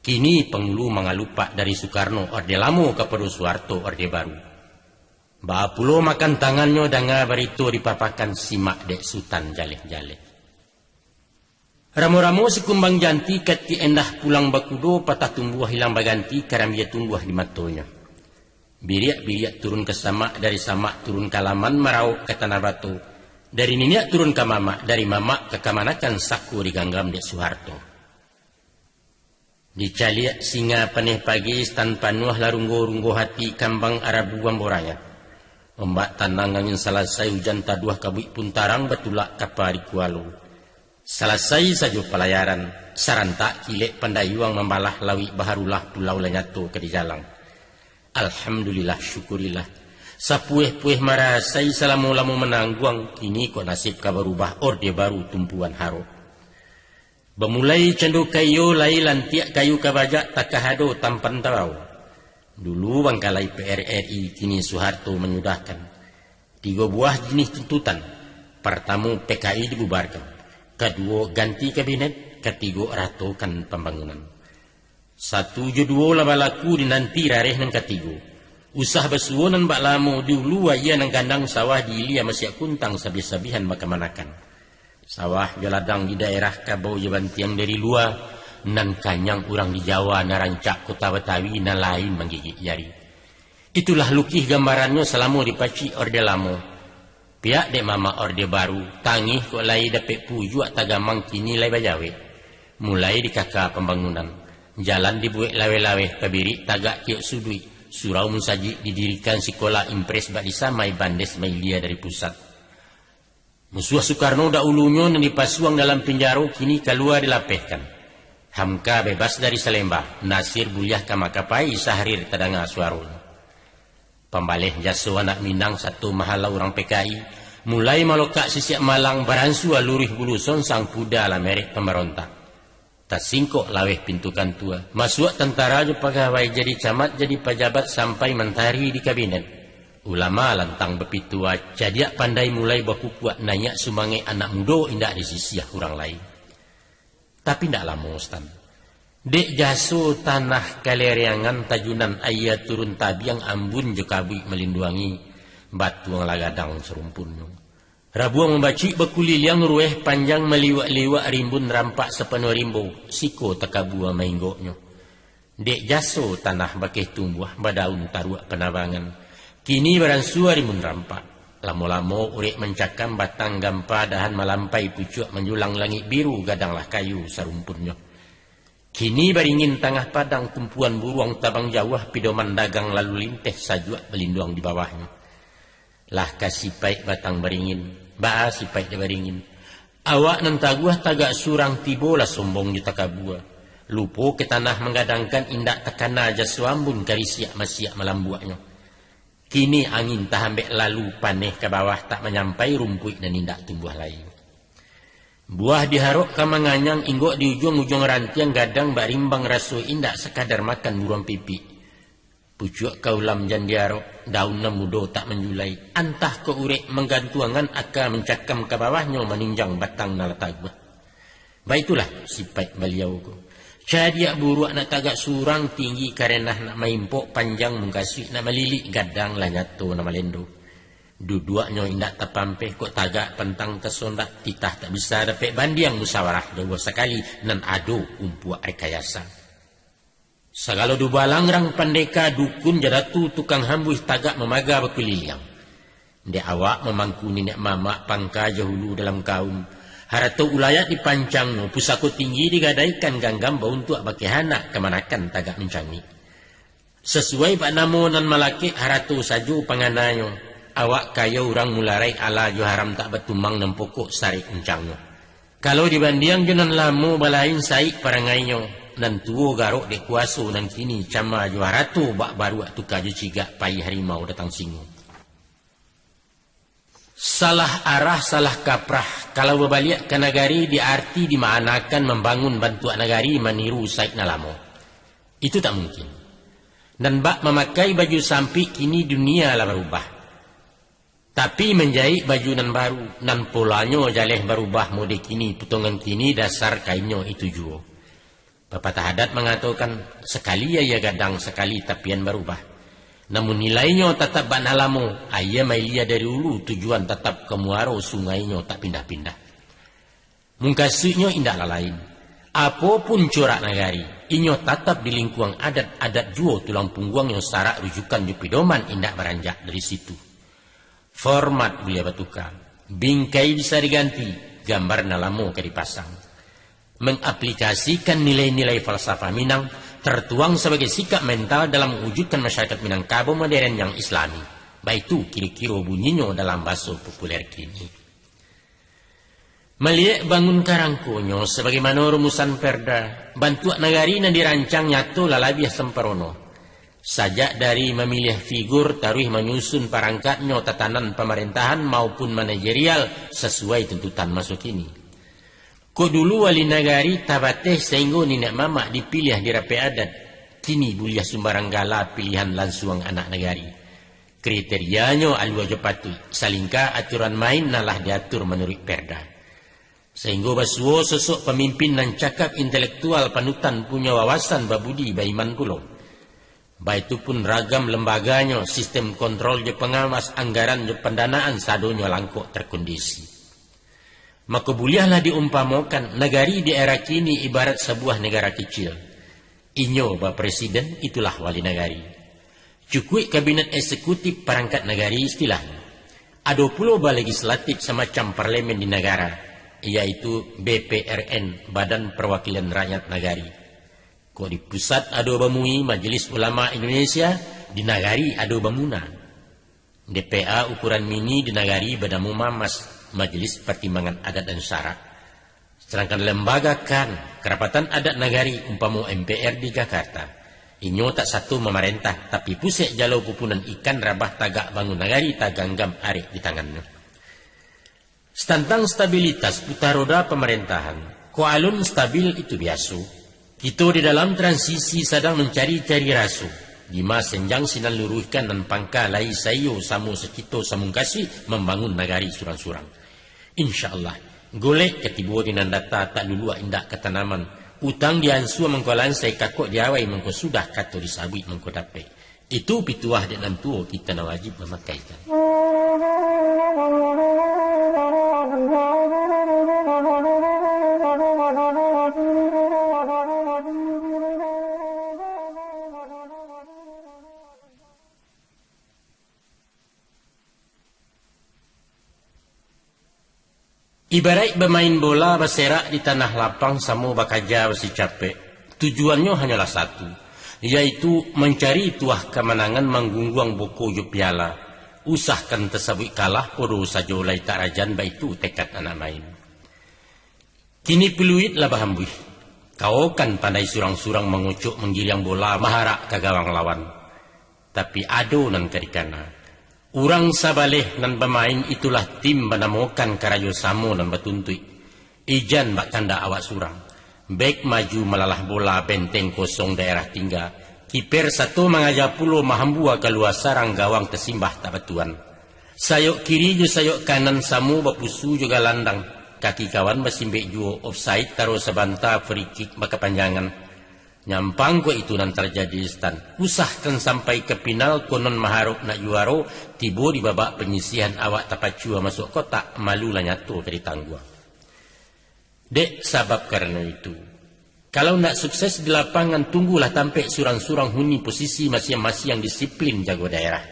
Kini pengulu mengalupak dari Soekarno orde lamo kepada Soeharto orde baru. Bapulo makan tangannya danga barito dipapakan simak dek sultan jaleh-jaleh. Ramo-ramo sekumbang janti kati endah pulang bakudo patah tumbuh hilang baganti karamia tumbuh di matonya. Biriak-biriak turun ke samak, dari samak turun ke laman merau ke tanah batu. Dari niniak turun ke mamak, dari mamak ke kamanakan saku diganggam dek Soeharto. Dicaliak singa paneh pagi tanpa nuah larunggo-runggo hati kambang Arabu Wamboraya. Ombak tanang angin selesai hujan taduah kabui puntarang betulak kapari kualu. Selesai saja pelayaran, sarantak kilek pandayuang membalah lawi baharulah pulau lenyato ke di jalang. Alhamdulillah syukurillah. Sapueh-pueh marasai salamu-lamu menangguang, kini kok nasib ka berubah orde baru tumpuan haro. Bermulai cendu kayu lai lantiak kayu kabajak takahado tampan tarau. Dulu bangkalai PRRI, kini Soeharto menyudahkan 3 buah jenis tuntutan. Pertama PKI dibubarkan, kedua ganti kabinet, ketiga ratokan pembangunan. 1 judul labalaku dinanti rareh nang ketiga. Usah besuonan bak lamo dulu aya nang kandang sawah di ilia masih kuntang sabih-sabihan makamanakan. Sawah jaladang di daerah Kabau Jabantiang dari luar. Nan kanyang orang di Jawa narancak kota Betawi nan lain menggigit jari. Itulah lukih gambarannya selama dipaci orde lamo. Pihak dek mama orde baru tangih kok lai dapet pujuak tagamang kini lai bajawe. Mulai di kakak pembangunan. Jalan dibuat lawe-lawe kabiri tagak kiok sudui. Surau munsaji didirikan sekolah impres bak disamai bandes mailia dari pusat. Musuh Soekarno dahulunya yang dipasuang dalam penjara kini keluar dilapehkan. Hamka bebas dari Selembah, Nasir buliah kamakapai sahrir tadanga suaranya. Pembalih jaso anak Minang satu mahala orang PKI, mulai malokak sisiak Malang baransu alurih buluson sang kuda la merek pemberontak. Tasingkok laweh pintukan tua, masuk tentara je pegawai jadi camat jadi pejabat sampai mentari di kabinet. Ulama lantang bepitua, jadiak pandai mulai baku kuat nanya sumangai anak muda indak di sisiah orang lain. Tapi tidak lama Ustaz. Dek jaso tanah kaleriangan tajunan ayat turun tabiang ambun jekabui melinduangi batuang lagadang serumpunnya. Rabuang membaci bekuliliang rueh panjang meliwak-liwak rimbun rampak sepenuh rimbo siko tekabua mainggoknya. Dek jaso tanah bakeh tumbuh badaun taruak penabangan. Kini beransua rimbun rampak. Lamo-lamo urek mencakam batang gampa dahan melampai pucuk menjulang langit biru gadanglah kayu sarumpunnya. Kini baringin tengah padang tumpuan buruang tabang jawah pidoman dagang lalu linteh sajuak belinduang di bawahnya. Lah kasih paik batang baringin, ba si paik dia baringin. Awak nan taguah tagak surang tibola sombong di takabua. Lupo ke tanah menggadangkan indak tekana jasuambun karisiak masiak melambuaknya. Kini angin tahambek lalu paneh ke bawah tak menyampai rumput dan indak tumbuh lain. Buah diharuk ke menganyang inggok di ujung-ujung rantiang gadang barimbang rasu indak sekadar makan buruan pipi. Pucuk kaulam jan diharuk daun mudo tak menjulai. Antah ke urek menggantuangan akan mencakam ke bawahnya meninjang batang nalatagwa. Baitulah sifat beliau ku. Cadiak buruak nak tagak surang tinggi karena nak maimpok panjang mengkasih nak melilik gadang lanyato nama lendo. Duduaknya indak terpampeh kok tagak pentang tersondak titah tak bisa dapat bandiang musyawarah dewa sekali nan ado umpuak rekayasa. Segala dubalang rang pandeka dukun jadatu tukang hambuih tagak memaga berkeliliang. Dek awak memangku nenek mamak pangka jahulu dalam kaum. Harato ulayat dipancang no pusako tinggi digadaikan ganggam ba untuk bagi anak kemanakan tagak mencang ni. Sesuai pak namo nan malaki harato sajo panganayo awak kayo orang mularai ala jo haram tak betumang nan pokok sari mencang no. Kalau dibanding jonan lamu balain saik parangaiyo nan tuo garok de kuaso nan kini cama jo harato bak baru tu kaju ciga pai harimau datang singo. Salah arah, salah kaprah. Kalau berbalik ke negari, diarti dimaknakan membangun bantuan negari meniru Said Nalamo. Itu tak mungkin. Dan bak memakai baju sampi kini dunia lah berubah. Tapi menjahit baju nan baru, nan polanya jaleh berubah mode kini, potongan kini dasar kainnya itu juga. Pepatah adat mengatakan, sekali ya gadang, sekali tapian berubah. Namun nilainya tetap bak nalamo, ayah mailia dari hulu tujuan tetap ke muaro sungainya tak pindah-pindah. Mungkasuknya indah lain. Apapun corak nagari, inyo tetap di lingkungan adat-adat juo tulang punggungnya sarak rujukan di pedoman indah beranjak dari situ. Format boleh bertukar, bingkai bisa diganti, gambar nalamo ke dipasang. Mengaplikasikan nilai-nilai falsafah Minang tertuang sebagai sikap mental dalam mewujudkan masyarakat Minangkabau modern yang islami. Baik itu kira-kira bunyinya dalam bahasa populer kini. Melihat bangun karangkonyo sebagaimana rumusan perda, bantuan negari yang dirancang nyatu lalabiah semperono. Sajak dari memilih figur taruh menyusun perangkatnya tatanan pemerintahan maupun manajerial sesuai tuntutan masuk ini. Ko dulu wali nagari tabateh sehingga nenek mama dipilih di rapi adat. Kini buliah sumbarang gala pilihan langsung anak nagari. Kriterianya alwa jepatui. Salingkah aturan main nalah diatur menurut perda. Sehingga basuo sosok pemimpin dan cakap intelektual panutan punya wawasan babudi baiman pulau. Baik itu pun ragam lembaganya, sistem kontrol je pengawas, anggaran je pendanaan sadonya langkok terkondisi. Maka bolehlah diumpamakan negari di era kini ibarat sebuah negara kecil. Inyo ba presiden itulah wali negari. Cukup kabinet eksekutif perangkat negari istilahnya. Ada pula ba legislatif semacam parlemen di negara, yaitu BPRN, Badan Perwakilan Rakyat Negari. Ko di pusat ada ba MUI, Majelis Ulama Indonesia, di negari ada ba MUNA. DPA ukuran mini di negari Badamu Mamas, Majelis Pertimbangan Adat dan Syarak. Sedangkan lembaga KAN, Kerapatan Adat Negari umpama MPR di Jakarta, inyo tak satu memerintah, tapi pusat jalau pupunan ikan rabah tagak bangun negari taganggam arek di tangannya. Tentang stabilitas putar roda pemerintahan, ko alun stabil itu biasa. Kita di dalam transisi sedang mencari-cari rasu. Lima senjang sinan luruhkan dan pangka lai sayo samu sekito samung kasih membangun negari surang-surang. InsyaAllah, golek ketibu di nandata tak lulua indak ketanaman. Utang diansu mengkolan saya kakok diawai mengko sudah kato disabit mengko dape. Itu pituah dan tuo kita na wajib memakaikan. Ibarat bermain bola berserak di tanah lapang sama bakaja besi capek. Tujuannya hanyalah satu, yaitu mencari tuah kemenangan menggungguang boko jo piala. Usahkan tersabut kalah podo saja ulai tak rajan baitu tekad anak main. Kini peluit lah bahambuih. Kau kan pandai surang-surang mengucuk menggiling bola maharak ke gawang lawan. Tapi ado nan kadikana. Urang sabaleh nan bermain itulah tim menemukan karayo samo nan betuntui. Ijan bak tanda awak surang. Bek maju melalah bola benteng kosong daerah tinggal. Kiper satu mengajak pulo mahambua keluar sarang gawang tersimbah tak betuan. Sayok kiri ju sayok kanan samu bapusu juga landang. Kaki kawan besimbek juo offside taruh sebanta free kick berkepanjangan. Nyampang ko itu nan terjadi stan. Usahkan sampai ke final konon maharuk nak juaro. Tibo di babak penyisihan awak tapacua masuk kotak. Malu lah nyatu dari tanggua. Dek sabab karena itu. Kalau nak sukses di lapangan tunggulah tampik surang-surang huni posisi masing-masing yang disiplin jago daerah.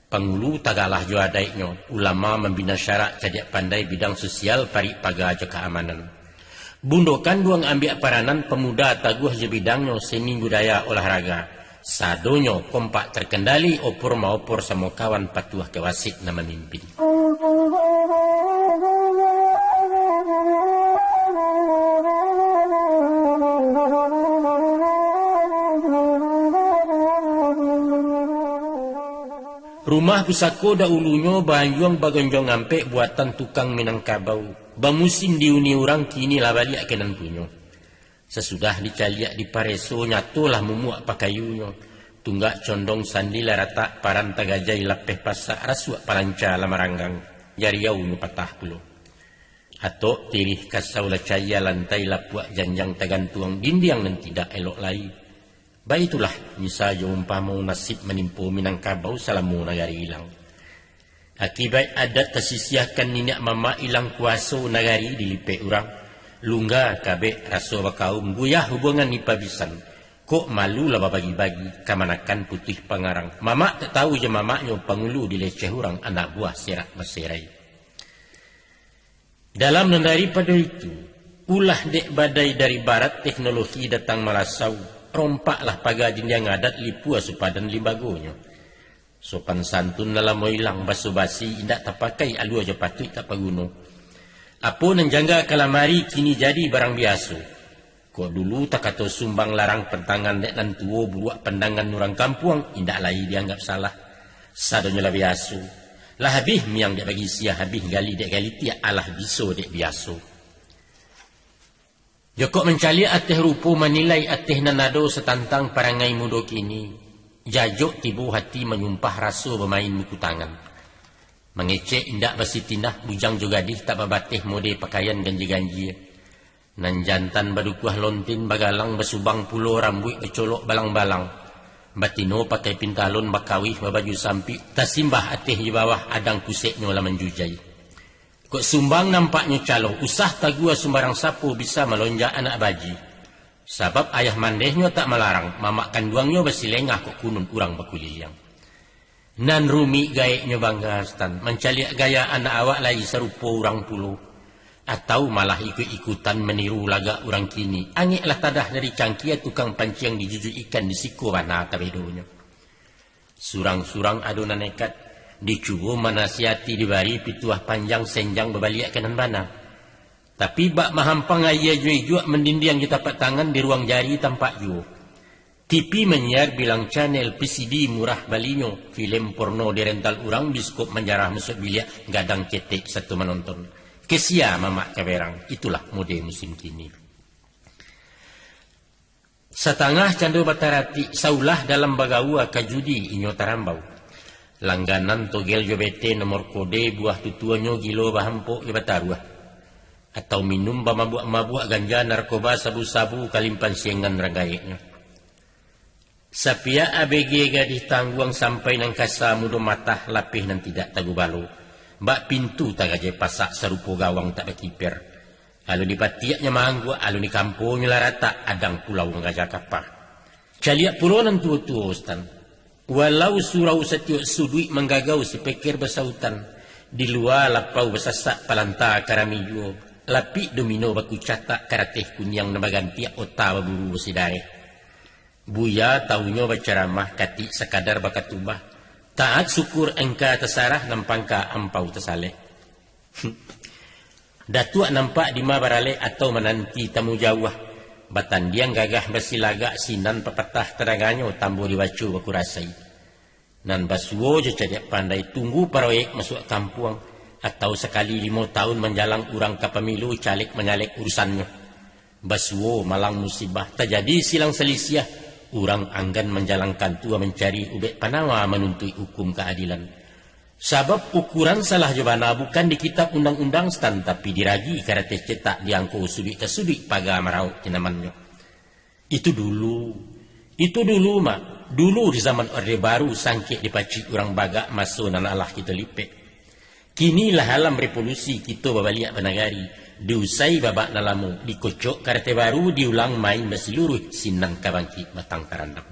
Pangulu tagalah jo adaiknya, ulama membina syarak cadiak pandai bidang sosial parik paga jo keamanan. Bundokan duang ambil peranan pemuda taguh je bidangnya seni budaya olahraga. Sadonyo kompak terkendali opor maopor sama kawan patuah kewasit na memimpin. Rumah pusako dahulunya banjuang bagonjong ngampek buatan tukang Minangkabau. Bamusim diuni orang kini lah balik kenan punyo. Sesudah dicaliak di pareso nyatulah mumuak pakayunya. Tunggak condong sandila rata paran tagajai lapeh pasak rasuak palanca lamaranggang. Jariau patah pulo. Atok tirih kasau lacaya lantai lapuak janjang tagantuang dindiang dan tidak elok lai. Baitulah misalnya umpama nasib menimpu Minangkabau salamu nagari hilang. Akibat adat tersisiahkan ninak mama hilang kuasa nagari dilipek orang. Lungga kabek raso bakaum guyah hubungan ni pabisan. Kok malu lah bagi-bagi kamanakan putih pangarang. Mama tak tahu je mamaknya pangulu dileceh orang anak buah serak berserai. Dalam dan daripada itu, ulah dek badai dari barat teknologi datang malasau. Rompaklah pagajin yang adat lipu asupadan limbagonya. Sopan santun dalam moilang basa-basi indak terpakai alu aja patut tak paguno. Apa nan jangga kalamari kini jadi barang biasa. Kok dulu tak kata sumbang larang pentangan dek dan tuo buruak pandangan orang kampung indak lai dianggap salah. Sadonya lah biasa. Lah habis miang dek bagi sia habis gali dek gali tiak alah biso dek biasa. Jokok mencali ateh rupo menilai ateh nanado setantang parangai mudo kini. Jajok tibu hati menyumpah raso bermain buku tangan. Mengecek indak basi tindah bujang jogadih tak babateh mode pakaian ganji-ganji. Nan jantan badukuah lontin bagalang basubang pulo rambut becolok balang-balang. Batino pakai pintalon bakawih babaju sampi. Tasimbah ateh di bawah adang kuseknya lah menjujai. Kok sumbang nampaknya calo, usah tagua sembarang sapu bisa melonjak anak baji. Sebab ayah mandehnya tak melarang, mamak kanduangnya bersilengah kok kunun urang bakuliliang. Nan rumi gaeknya bangga stan, mencaliak gaya anak awak lai serupa urang puluh. Atau malah ikut-ikutan meniru laga urang kini. Angiklah tadah dari cangkia tukang pancing dijujuk ikan di siko wana tabedonya. Surang-surang adonan nekat. Dicuba manasiati dibari pituah panjang senjang berbalik kanan bana. Tapi bak mahampang ayah jual mendindiang kita tapak tangan di ruang jari tampak ju. TV menyiar bilang channel PCD murah balinyo. Film porno di rental urang biskop menjarah masuk bilik gadang cetek satu menonton. Kesia mamak kaberang. Itulah mode musim kini. Setengah candu batarati saulah dalam bagawa kajudi inyo tarambau. Langganan togel jobete nomor kode buah tutuanyo gilo bahampo ibataruah. Atau minum bamabuk-mabuk ganja narkoba sabu-sabu kalimpan siengan ragayeknya. Sapia ABG gadih tangguang sampai nang kasa mudo matah lapih nan tidak tagubalo. Bak pintu tagaje pasak serupo gawang tak berkiper. Alu di patiaknya manggu, alu di kampungnya larata adang pulau ngajak kapah. Caliak pulau nan tua-tua ustan. Walau surau setiuk sudui menggagau si pekir besautan. Di luar lapau besasak palanta karamiyo. Lapi domino baku catak karateh kunyang nabagantiak otak baburu besidare. Buya tahunya berceramah kati sekadar bakat tubah. Taat syukur engka tersarah nampangka ampau tersaleh. Datuk nampak di mabarale atau menanti tamu jauh. Batan diang gagah bersilagak sinan pepatah teraganya tambur dibacu baku rasai. Nan basuo je cajak pandai tunggu proyek masuk kampung. Atau sekali 5 tahun menjalang urang ke pemilu calik menyalek urusannya. Basuo malang musibah terjadi silang selisiah. Urang anggan menjalankan tua mencari ubek panawa menuntut hukum keadilan. Sebab ukuran salah jabana bukan di kitab undang-undang stan tapi diragi karate cetak diangko sudut ke sudut paga merauk tinamannya. Itu dulu mak. Dulu di zaman Orde Baru sangkit dipacik orang bagak masuk nan Allah kita lipek. Kinilah alam revolusi kita babaliak benagari. Diusai babak nalamu dikocok karate baru diulang main berseluruh sinan kabangkit batang karandap.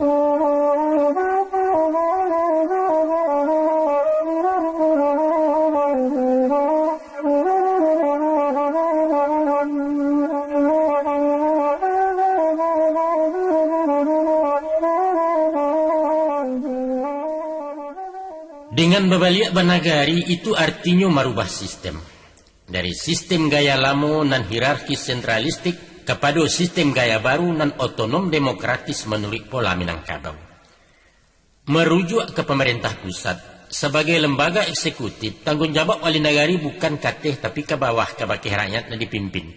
Dengan babaliak banagari itu artinya merubah sistem. Dari sistem gaya lamo nan hierarkis sentralistik kepada sistem gaya baru nan otonom demokratis menurut pola Minangkabau. Merujuk ke pemerintah pusat, sebagai lembaga eksekutif, tanggung jawab wali negari bukan kateh tapi ke bawah ke baki rakyat yang dipimpin.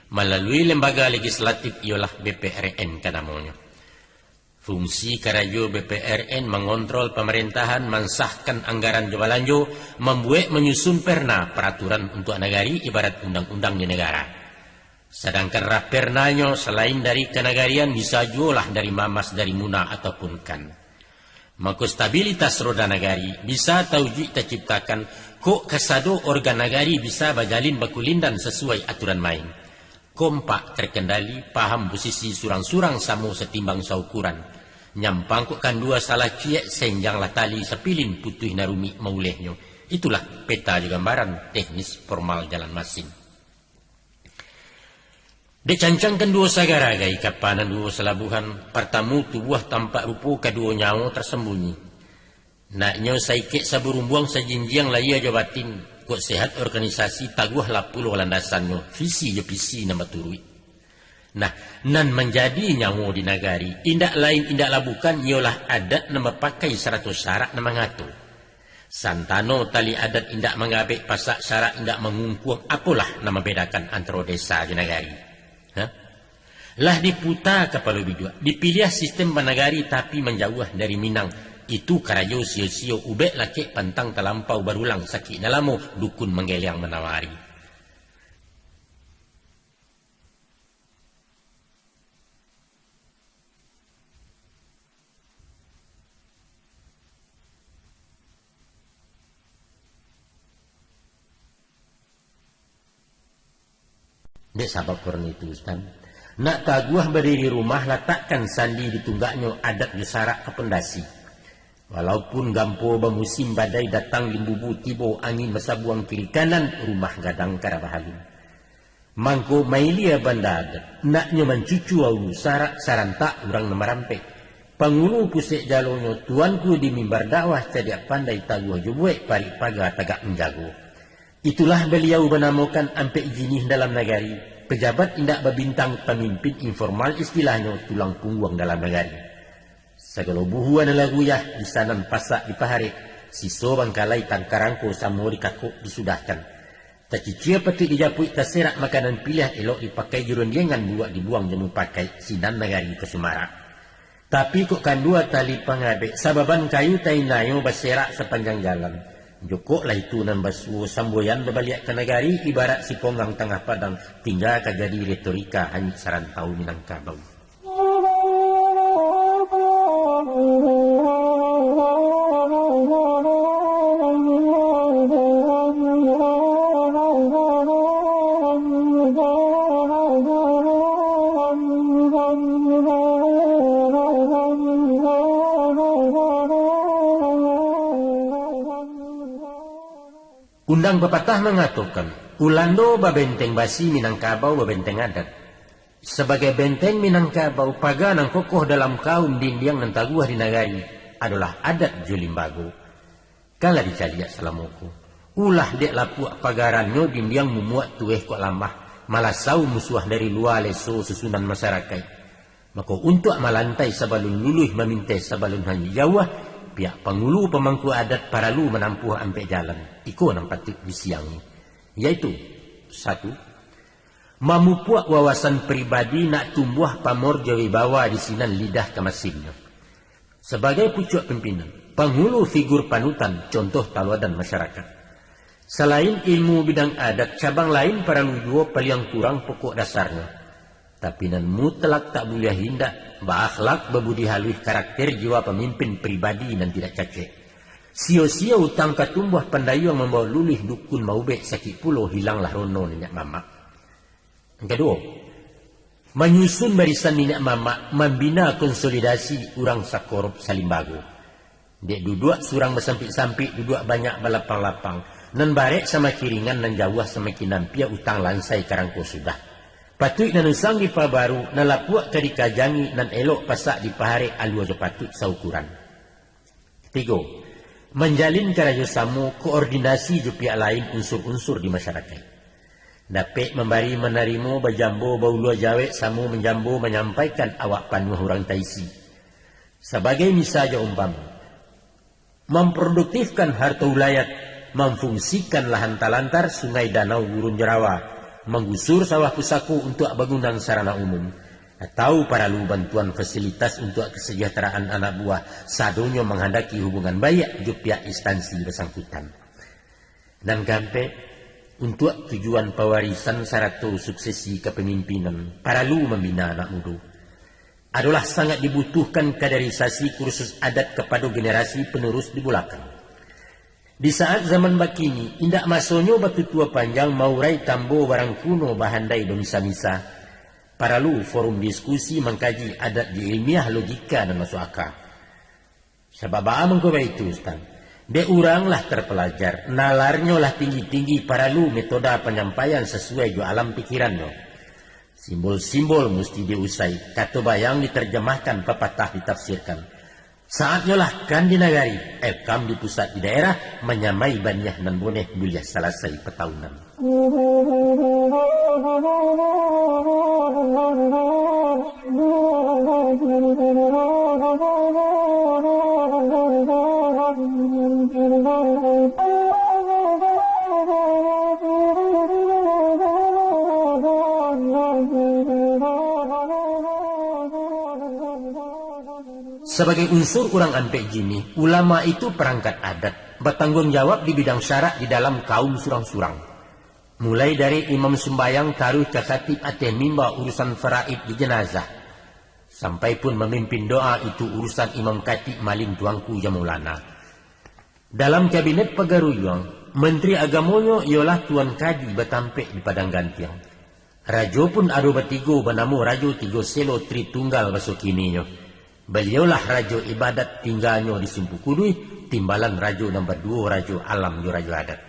Melalui lembaga legislatif ialah BPRN namanya. Fungsi karajo BPRN mengontrol pemerintahan, mensahkan anggaran jabalanjo, membuat menyusun perna peraturan untuk negari ibarat undang-undang di negara. Sedangkan rapernanya selain dari kenagarian bisa jualah dari mamas dari muna ataupun kan. Maka stabilitas roda nagari bisa tauji terciptakan kok kesado organ nagari bisa bajalin bakulindan sesuai aturan main. Kompak terkendali, paham posisi surang-surang samu setimbang saukuran. Nyampang kok kan dua salah ciek senjang lah tali sepilin putih narumi maulehnya. Itulah peta juga gambaran teknis formal jalan masing. Dicancangkan dua sagaragai kapanan dua selabuhan, pertamu tubuh tampak rupa kedua nyawa tersembunyi. Naknya saikek saburumbuang sajinjiang laya jabatin, kok sehat organisasi taguh lapulo landasannya, visi je visi nama turui. Nah, nan menjadi nyawa di nagari, indak lain indaklah bukan ialah adat nama pakai 100 syarat nama ngatur. Santano tali adat indak mengabek pasak syarat indak mengungkuang, apalah nama bedakan antara desa di nagari. Lah diputar kepala bidua, dipilih sistem banagari tapi menjauh dari Minang. Itu karajo sio-sio ubek laki pantang terlampau barulang sakit nalamo dukun menggeliang menawari. Dek sabab korn itu Ustaz. Nak taguah berdiri rumah letakkan sandi di tunggaknya adat jusarak ke pendasi. Walaupun gampo bermusim badai datang limbubu tibo angin besabuang kiri kanan rumah gadang karabahalin. Mangko mailia banda adat. Naknya mencucu au sarak sarantak urang nemarampe. Pangulu pusek jalonyo tuanku di mimbar dakwah cadiak pandai taguah jubuek pari paga tagak menjago. Itulah beliau menamakan ampe jinih dalam negari. Pejabat indak berbintang pemimpin informal istilahnya tulang punggung dalam negari. Segala buhuan laguyah di sanan pasak di pahari. Siso bangkalai tangkarangko samo dikakuk disudahkan. Tacicia peti dijapui terserak makanan pilihan elok dipakai jurundiangan buat dibuang jemu pakai sinan negari ke Sumara. Tapi kok kan dua tali pangabek sababan kayu tainayo berserak sepanjang jalan. Jokok lah itu nan basu samboyan berbalik ke negari ibarat si ponggang tengah padang tinggal kajadi retorika hanya sarantau Minangkabau. Undang pepatah mengatakan, Ulando babenteng basi Minangkabau babenteng adat. Sebagai benteng Minangkabau, paganang kokoh dalam kaum dindiang nan taguah di nagari adalah adat Julimbago. Kala dicaliak salamoko. Ulah dek lapuak pagarannya dindiang mumuak tueh kok lamah. Malasau musuh dari luar leso susunan masyarakat. Maka untuk malantai sabalun luluh memintai sabalun hanya jawah, pihak pengulu pemangku adat paralu menampuh ampe jalan. Iko nampatik di siang. Yaitu, 1. Mamupuak wawasan pribadi nak tumbuh pamor jawibawa di sinan lidah kemasinnya. Sebagai pucuk pimpinan, penghulu figur panutan, contoh tauladan masyarakat. Selain ilmu bidang adat, cabang lain paralu jua paling kurang pokok dasarnya. Tapi nan mutlak tak boleh hindak, berakhlak, berbudi halus karakter jiwa pemimpin pribadi dan tidak cacek. Sio-sio utang katumbuh pandayung membawa lulih dukun maubek sakit pulau hilanglah rono nenek mama. Yang kedua, menyusun barisan nenek mama, membina konsolidasi urang sakorup salimbago. Dek duduk surang bersampik-sampik, duduk banyak balapang-lapang. Nan barek sama kiringan, nan jauh sama kinampia utang lansai karangko sudah. Patut nan usang di pabaru, nan lapuak ke dikajangi, nan elok pasak di pahare alua je patut saukuran. 3. menjalin kerjasama koordinasi ju pihak lain unsur-unsur di masyarakat. Dapat membari menerima bajambo baulua jawe samu menjambo menyampaikan awak panuh orang taisi. Sebagai misalnya umpama, memproduktifkan harta wilayah, memfungsikan lahan talantar, sungai, danau, gurun jerawa, menggusur sawah pusaku untuk bangunan sarana umum, atau paralu bantuan fasilitas untuk kesejahteraan anak buah, sadonyo menghendaki hubungan baik ju pihak instansi bersangkutan. Dan gampe untuk tujuan pewarisan saratu suksesi kepemimpinan, paralu membina anak muda. Adalah sangat dibutuhkan kaderisasi kursus adat kepada generasi penerus di belakang. Di saat zaman bakini, indak masonyo batu tua panjang maurai tambo barang kuno bahandai domisa-misa. Paralu forum diskusi mengkaji adat di ilmiah logika dan masuk akal. Sebab mengkoba itu Ustaz. De urang lah terpelajar, nalarnya lah tinggi-tinggi paralu metode penyampaian sesuai jo alam pikirannya. Simbol-simbol mesti diusai, kata bayang diterjemahkan, pepatah ditafsirkan. Saatnya lah kan di nagari, kam di pusat di daerah, menyamai banyah dan boneh buliah selesai petahunan. Sebagai unsur kurang ampek jini, ulama itu perangkat adat, bertanggung jawab di bidang syarak di dalam kaum surang-surang. Mulai dari imam sembayang taruh cakatib ateh mimba urusan faraid di jenazah, sampai pun memimpin doa itu urusan imam katib malin tuangku jamulana. Dalam kabinet pegaruyuang, menteri agamonyo ialah tuan kadi betampek di Padang Gantiang. Rajo pun ada bertigo bernama Rajo Tigo Selo Tritunggal Basukininyo. Beliaulah rajo ibadat tinggalnya di Simpu Kudui, timbalan rajo nombor 2 rajo alam jo rajo adat.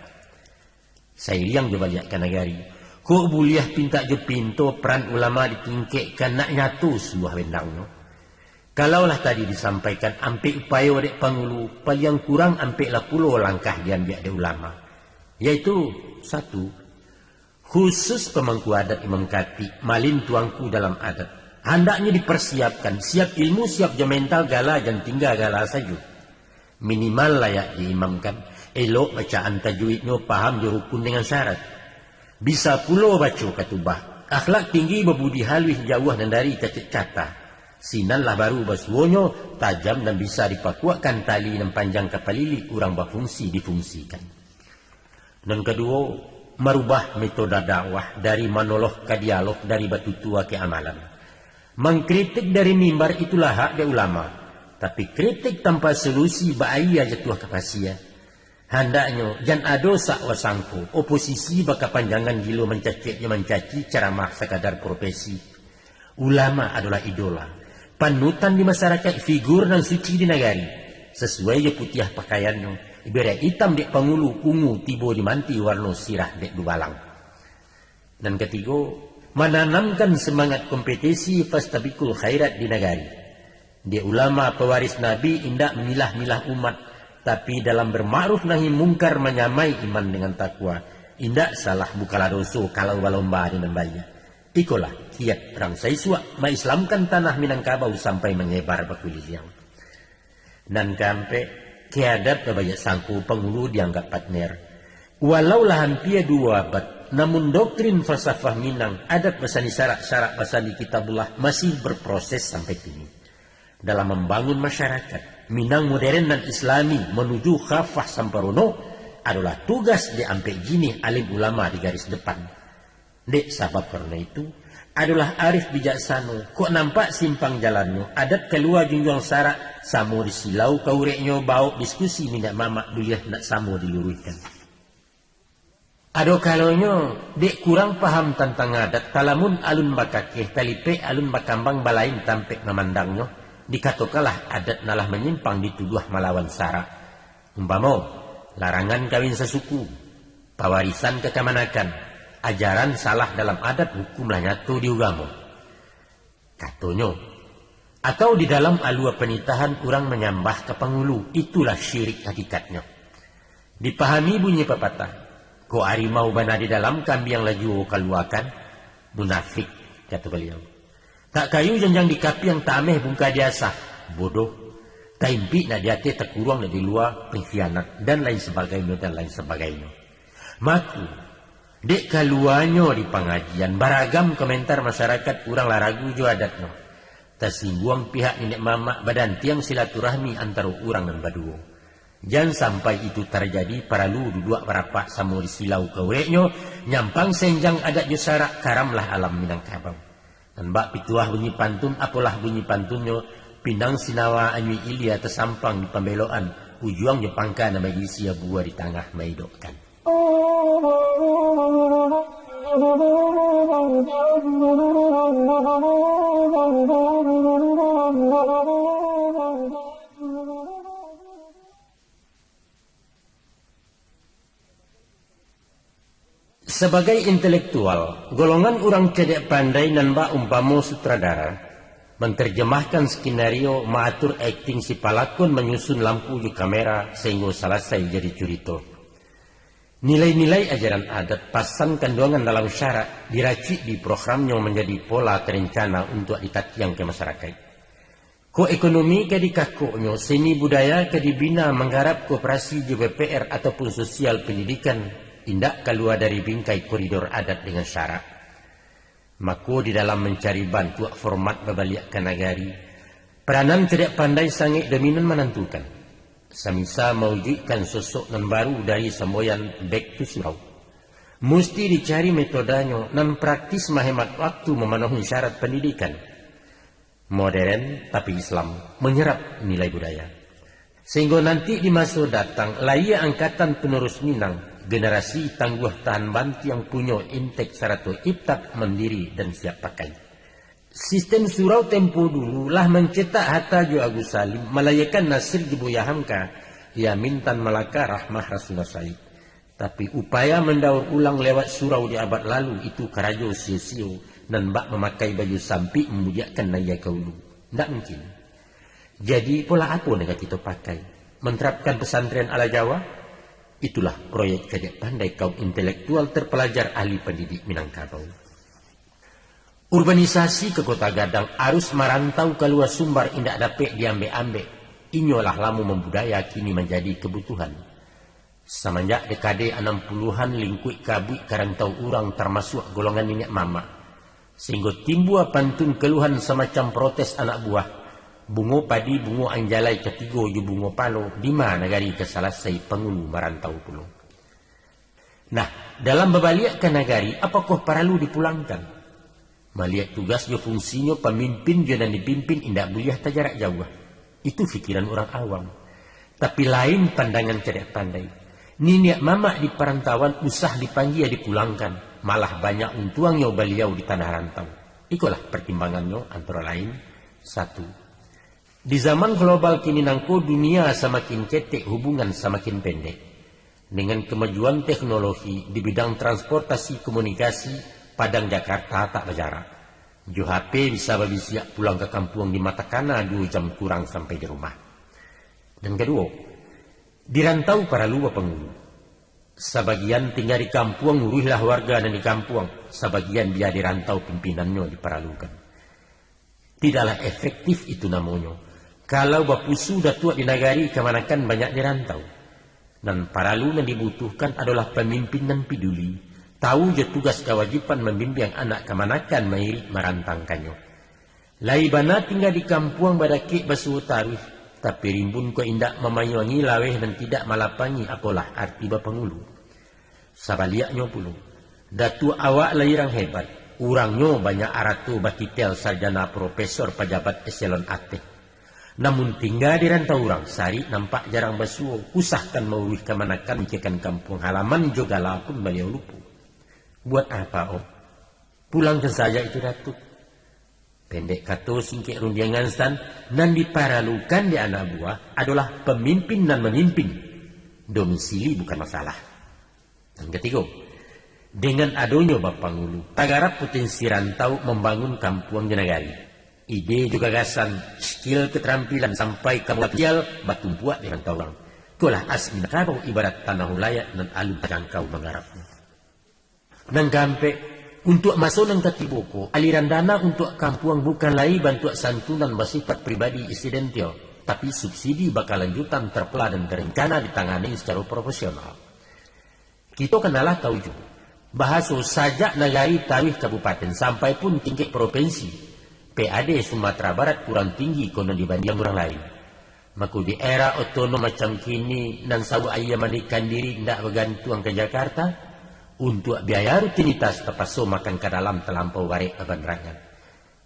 Saya liang jo balik ke negari. Kok buliah pinta jo pinto peran ulama ditingkekkan nak nyatu sebuah wendangnya. Kalaulah tadi disampaikan ampek upaya dek pangulu, paling kurang ampek lah 10 langkah dian biak de ulama. Yaitu 1. Khusus pemangku adat imam kati, malin tuangku dalam adat. Hendaknya dipersiapkan, siap ilmu, siap jam mental, gala dan tinggal gala saja. Minimal layak diimamkan, elok bacaan tajwidnya, paham rukun dengan syarat. Bisa pula baca katubah, akhlak tinggi berbudi halus jauh dan dari cacit cata. Sinanlah baru basuonyo, tajam dan bisa dipakuakan tali dan panjang kapalili, kurang berfungsi difungsikan. Dan kedua, merubah metode dakwah dari monolog ke dialog, dari batu tua ke amalan. Mengkritik dari mimbar itulah hak de ulama. Tapi kritik tanpa solusi bahaya jatuh kepasia. Hendaknya jan ado sak wasangko. Oposisi baka panjangan gilo mencaci ceramah sekadar profesi. Ulama adalah idola. Panutan di masyarakat, figur dan suci di negari. Sesuai je putih pakaiannya. Ibarat hitam dek pangulu, ungu tibo dimanti warna sirah dek dubalang. Dan ketiga, menanamkan semangat kompetisi fastabikul khairat di negari. Dia ulama pewaris Nabi indak memilah-milah umat, tapi dalam berma'ruf nahi mungkar menyamai iman dengan takwa. Indak salah bukalah dosa kalau balomba dengan bayar. Ikolah kiat perang Saiswa mengislamkan tanah Minangkabau sampai menyebar bakuliliang. Dan kampe keadap kebanyak sangku penghulu dianggap partner. Walau lahan pia 2 abad, namun doktrin falsafah Minang, adat basani syarak-syarak basani kitabullah masih berproses sampai kini. Dalam membangun masyarakat, Minang modern dan islami menuju khafah samparono adalah tugas di ampek jini alim ulama di garis depan. Dek sebab karena itu, adalah arif bijaksana, kok nampak simpang jalannya, adat keluar junjung syarak, samo disilau kaureknya, bau diskusi minyak mamak duliah nak samo diluruskan. Ado kalonyo dek kurang paham tentang adat, talamun alun bakakeh talipe alun bakambang balain tampek memandangnya, dikatokalah adat nalah menyimpang dituduh melawan sara. Umpamo larangan kawin sesuku, pewarisan kekamanakan, ajaran salah dalam adat hukumlah nyatu di agama. Katonyo Atau di dalam alua penitahan orang menyambah ke pengulu. Itulah syirik hakikatnya. Dipahami bunyi pepatah. Ko harimau bana di dalam, kambing yang laju keluarkan. Munafik, kata beliau. Tak kayu janjang di kapi yang tak ameh bungka diasah. Bodoh. Taimpi nak diate terkurang di luar, pengkhianat dan lain sebagainya. Maku dek kaluanyo di pengajian beragam komentar masyarakat kurang laragu jo adatno. Tersinggung pihak nenek mama badan tiang silaturahmi antara orang dan baduo. Jangan sampai itu terjadi paralu duduk berapak samu di silau keweknyo nyampang senjang adat jo sarak karamlah alam Minangkabau. Dan bak pituah bunyi pantun apalah bunyi pantunyo. Pinang sinawa anwi ilia tersampang di pembeloan ujuang Jepangka nama isia buah di tengah maidokkan. Sebagai intelektual, golongan orang cedek pandai nan ba umpamo sutradara menterjemahkan skenario, mengatur akting si palakon, menyusun lampu di kamera sehingga selesai jadi cerita. Nilai-nilai ajaran adat pasan kandungan dalam syarat diracik di programnya menjadi pola terencana untuk ditakyang ke masyarakat. Ko ekonomi ke dikakoknya, seni budaya ke dibina menggarap koperasi JPPR ataupun sosial pendidikan tindak keluar dari bingkai koridor adat dengan syarat. Maka di dalam mencari bantuan format berbalik ke nagari, peranan tidak pandai sangat dominan menentukan. Samisa mewujudkan sosok nan baru dari semboyan back to surau. Mesti dicari metodanya nan praktis menghemat waktu memenuhi syarat pendidikan. Modern tapi Islam menyerap nilai budaya. Sehingga nanti di masa datang, layak angkatan penerus Minang, generasi tangguh tahan bantu yang punya intek sarato iptak mandiri dan siap pakai. Sistem surau tempo dulu lah mencetak Hatta Jo Agus Salim, melayakan Nasir Jibuya Hamka, ya mintan Malaka Rahmah Rasulullah Said. Tapi upaya mendaur ulang lewat surau di abad lalu itu karajo sio-sio dan bak memakai baju sampi memujakkan naya kaulu. Tidak mungkin. Jadi pola apa yang kita pakai? Menerapkan pesantren ala Jawa? Itulah proyek cedek pandai kaum intelektual terpelajar ahli pendidik Minangkabau. Urbanisasi ke Kota Gadang arus merantau keluar Sumbar indak dapat diambil-ambil. Inyolah lamu membudaya kini menjadi kebutuhan. Semenjak dekade 60-an lingkup kabut karantau orang termasuk golongan nenek mama. Sehingga timbul pantun keluhan semacam protes anak buah. Bungo padi, bungo anjalai ketiga ju bungo palo, di mana negari kesalasai pengulu merantau pulau. Nah, dalam berbalik ke negari, apakah perlu dipulangkan? Melihat tugas jo fungsinya pemimpin jo dan dipimpin indak boleh jarak jauh. Itu fikiran orang awam. Tapi lain pandangan cedek pandai. Nenek mama di perantauan usah dipanggil dipulangkan. Malah banyak untuangnya beliau di tanah rantau. Itulah pertimbangannya antara lain. 1. Di zaman global kini nangko dunia semakin cetek, hubungan semakin pendek. Dengan kemajuan teknologi di bidang transportasi komunikasi, Padang Jakarta tak berjarak. Jo HP bisa siap pulang ke kampung di Matakana 2 jam kurang sampai di rumah. Dan kedua, di rantau para luar pengulu. Sebagian tinggal di kampung, nguruhlah warga dan di kampung. Sebagian dia di rantau pimpinannya diperalukan. Tidaklah efektif itu namanya. Kalau bapusu dah tua di negari, kemanakan banyak di rantau. Dan paralu yang dibutuhkan adalah pemimpin dan peduli. Tahu je tugas kewajiban membimbing anak kemanakan mairit merantangkannya. Laibana tinggal di kampung badakik basuh tarif. Tapi rimbun ko indak memayuangi laweh dan tidak malapangi apalah arti bapangulu. Sabaliaknya puluh. Datu awak lairang hebat. Urangnya banyak aratu bakitel sarjana profesor pejabat eselon atek. Namun tinggal di rantau orang, sari nampak jarang basuh. Usahkan mauruh kemanakan mencekkan kampung halaman juga pun beliau lupa. Buat apa, Om? Pulangkan saja itu Datuk. Pendek kata singkik rundiangan stan, nan diparalukan di anak buah adalah pemimpin dan memimpin. Domisili bukan masalah. Dan ketiga, dengan adanya Bapangulu, tagarap potensi rantau membangun kampung di negari. Ide juga gagasan, skill keterampilan sampai ke material batu buat dengan tawang. Itulah asli Minangkabau ibarat tanah ulaya dan alun jangkau mengharapnya. Dan gampe untuk masuk nang Katiboko, aliran dana untuk kampuang bukan lain bantuan santunan bersifat pribadi insidental, tapi subsidi bakal lanjutan terpela dan terencana ditangani secara profesional. Kita kenalah tahu juga, bahasa sajak nagari tarikh kabupaten sampai pun tingkat provinsi, PAD Sumatera Barat kurang tinggi konon dibanding orang lain. Maka di era otonom macam kini, nang sabu ayam mandikan diri tidak bergantung ke Jakarta, untuk biaya rutinitas terpaksa makan ke dalam terlampau warik kebenaran.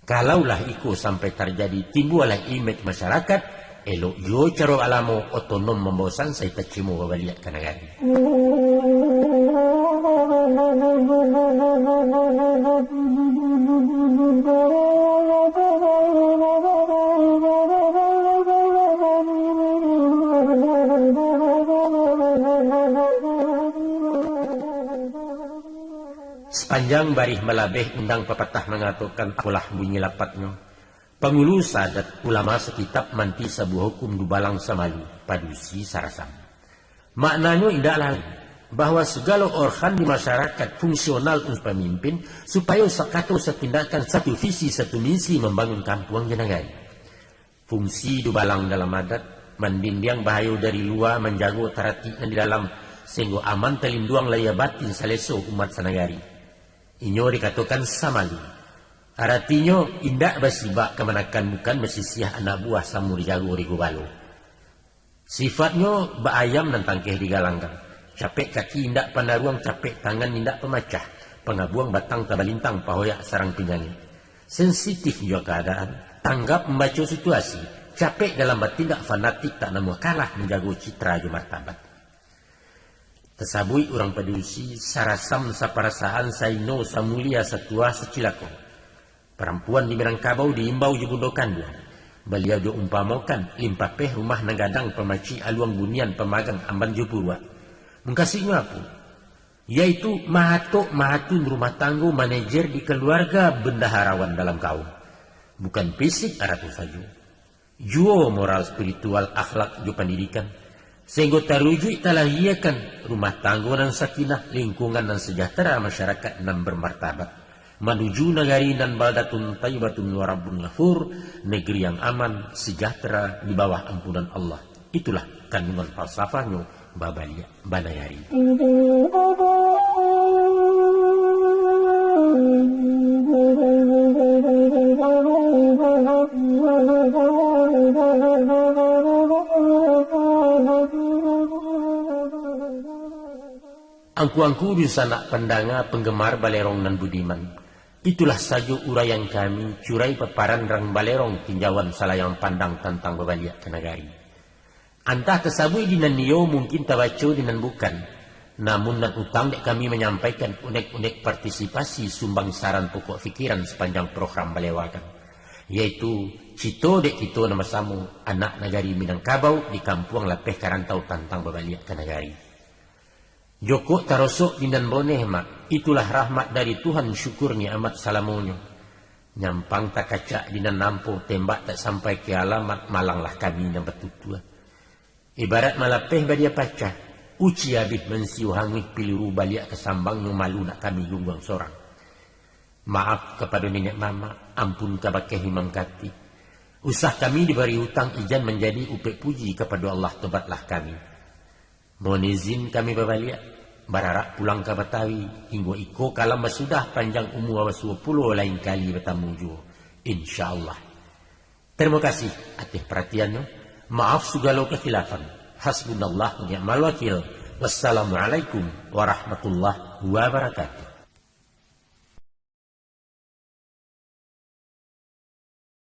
Kalaulah itu sampai terjadi timbullah image masyarakat, elok yo caro alamo otonom membosan saya tercimu babaliat ke negara. Sepanjang barih melabeh undang pepatah mengatakan apalah bunyi lapatnya. Pengulu sadat ulama sekitab manti sebuah hukum dubalang samalu padusi sarasam. Maknanya tidak lain bahwa segala organ di masyarakat fungsional untuk pemimpin supaya sekato setindakan satu visi satu misi membangun kampung jenagai. Fungsi dubalang dalam adat mendimbiang bahaya dari luar menjaga taratikan di dalam sehingga aman terlindung laya batin saleso umat sanagari. Inyo dikatakan samalu. Artinya indak basibak kemanakan bukan mesisiah anak buah samur jago rigo balo. Sifatnya baayam dan tangkeh digalangkan. Capek kaki indak pandaruang, capek tangan indak pemacah. Pengabuang batang tabalintang pahoyak sarang pinyangi. Sensitif juga keadaan. Tanggap membaca situasi. Capek dalam bertindak fanatik tak namu kalah menjaga citra dan martabat. Tersabui orang padusi sarasam saparasaan saino samulia satua secilako. Perempuan di Minangkabau diimbau jugundokan dia. Beliau diumpamakan limpapeh rumah nagadang pemaci aluang bunian pemagang amban jupurwa. Mengkasihnya apa? Yaitu mahatun rumah tangga manajer di keluarga bendaharawan dalam kaum. Bukan fisik aratu saja. Juo moral spiritual akhlak ju pendidikan. Sehingga terujuk talahiakan rumah tangga dan sakinah lingkungan dan sejahtera masyarakat dan bermartabat menuju negari dan baldatun tayyibatun wa rabbun ghafur, negeri yang aman sejahtera di bawah ampunan Allah. Itulah kandungan falsafahnya Babalia Banayari. Angku-angku di sana pendanga penggemar balerong dan budiman. Itulah saja uraian kami curai peparan rang balerong tinjauan salayang pandang tentang Babalia Kenagari. Antah kesabui dinan niyo mungkin tabaco dinan bukan. Namun dan utang dek kami menyampaikan unek-unek partisipasi sumbang saran pokok fikiran sepanjang program balewakan. Yaitu cito dek kito nama samu anak nagari Minangkabau di kampung Lapeh Karantau tentang Babalia Kenagari. Joko tarosok dinan boneh mak, itulah rahmat dari Tuhan syukur ni'amat salamunyo. Nyampang tak kaca dinan nampo tembak tak sampai ke alamat malanglah kami na betutua. Ibarat malapeh badia pacah, uci abih mensiu hangih piliru baliak kesambangnya malu nak kami gunggang sorang. Maaf kepada nenek mama, ampun kabakeh imam kati. Usah kami diberi hutang ijan menjadi upek puji kepada Allah tobatlah kami. Mohon izin kami Babalia bararak pulang ke Betawi hingga iko kalam sudah panjang umur 20 lain kali bertamu juga insyaallah. Terima kasih atas perhatiannya. Maaf segala kekhilafan. Hasbunallah wa ni'mal wakil. Wassalamualaikum warahmatullahi wabarakatuh.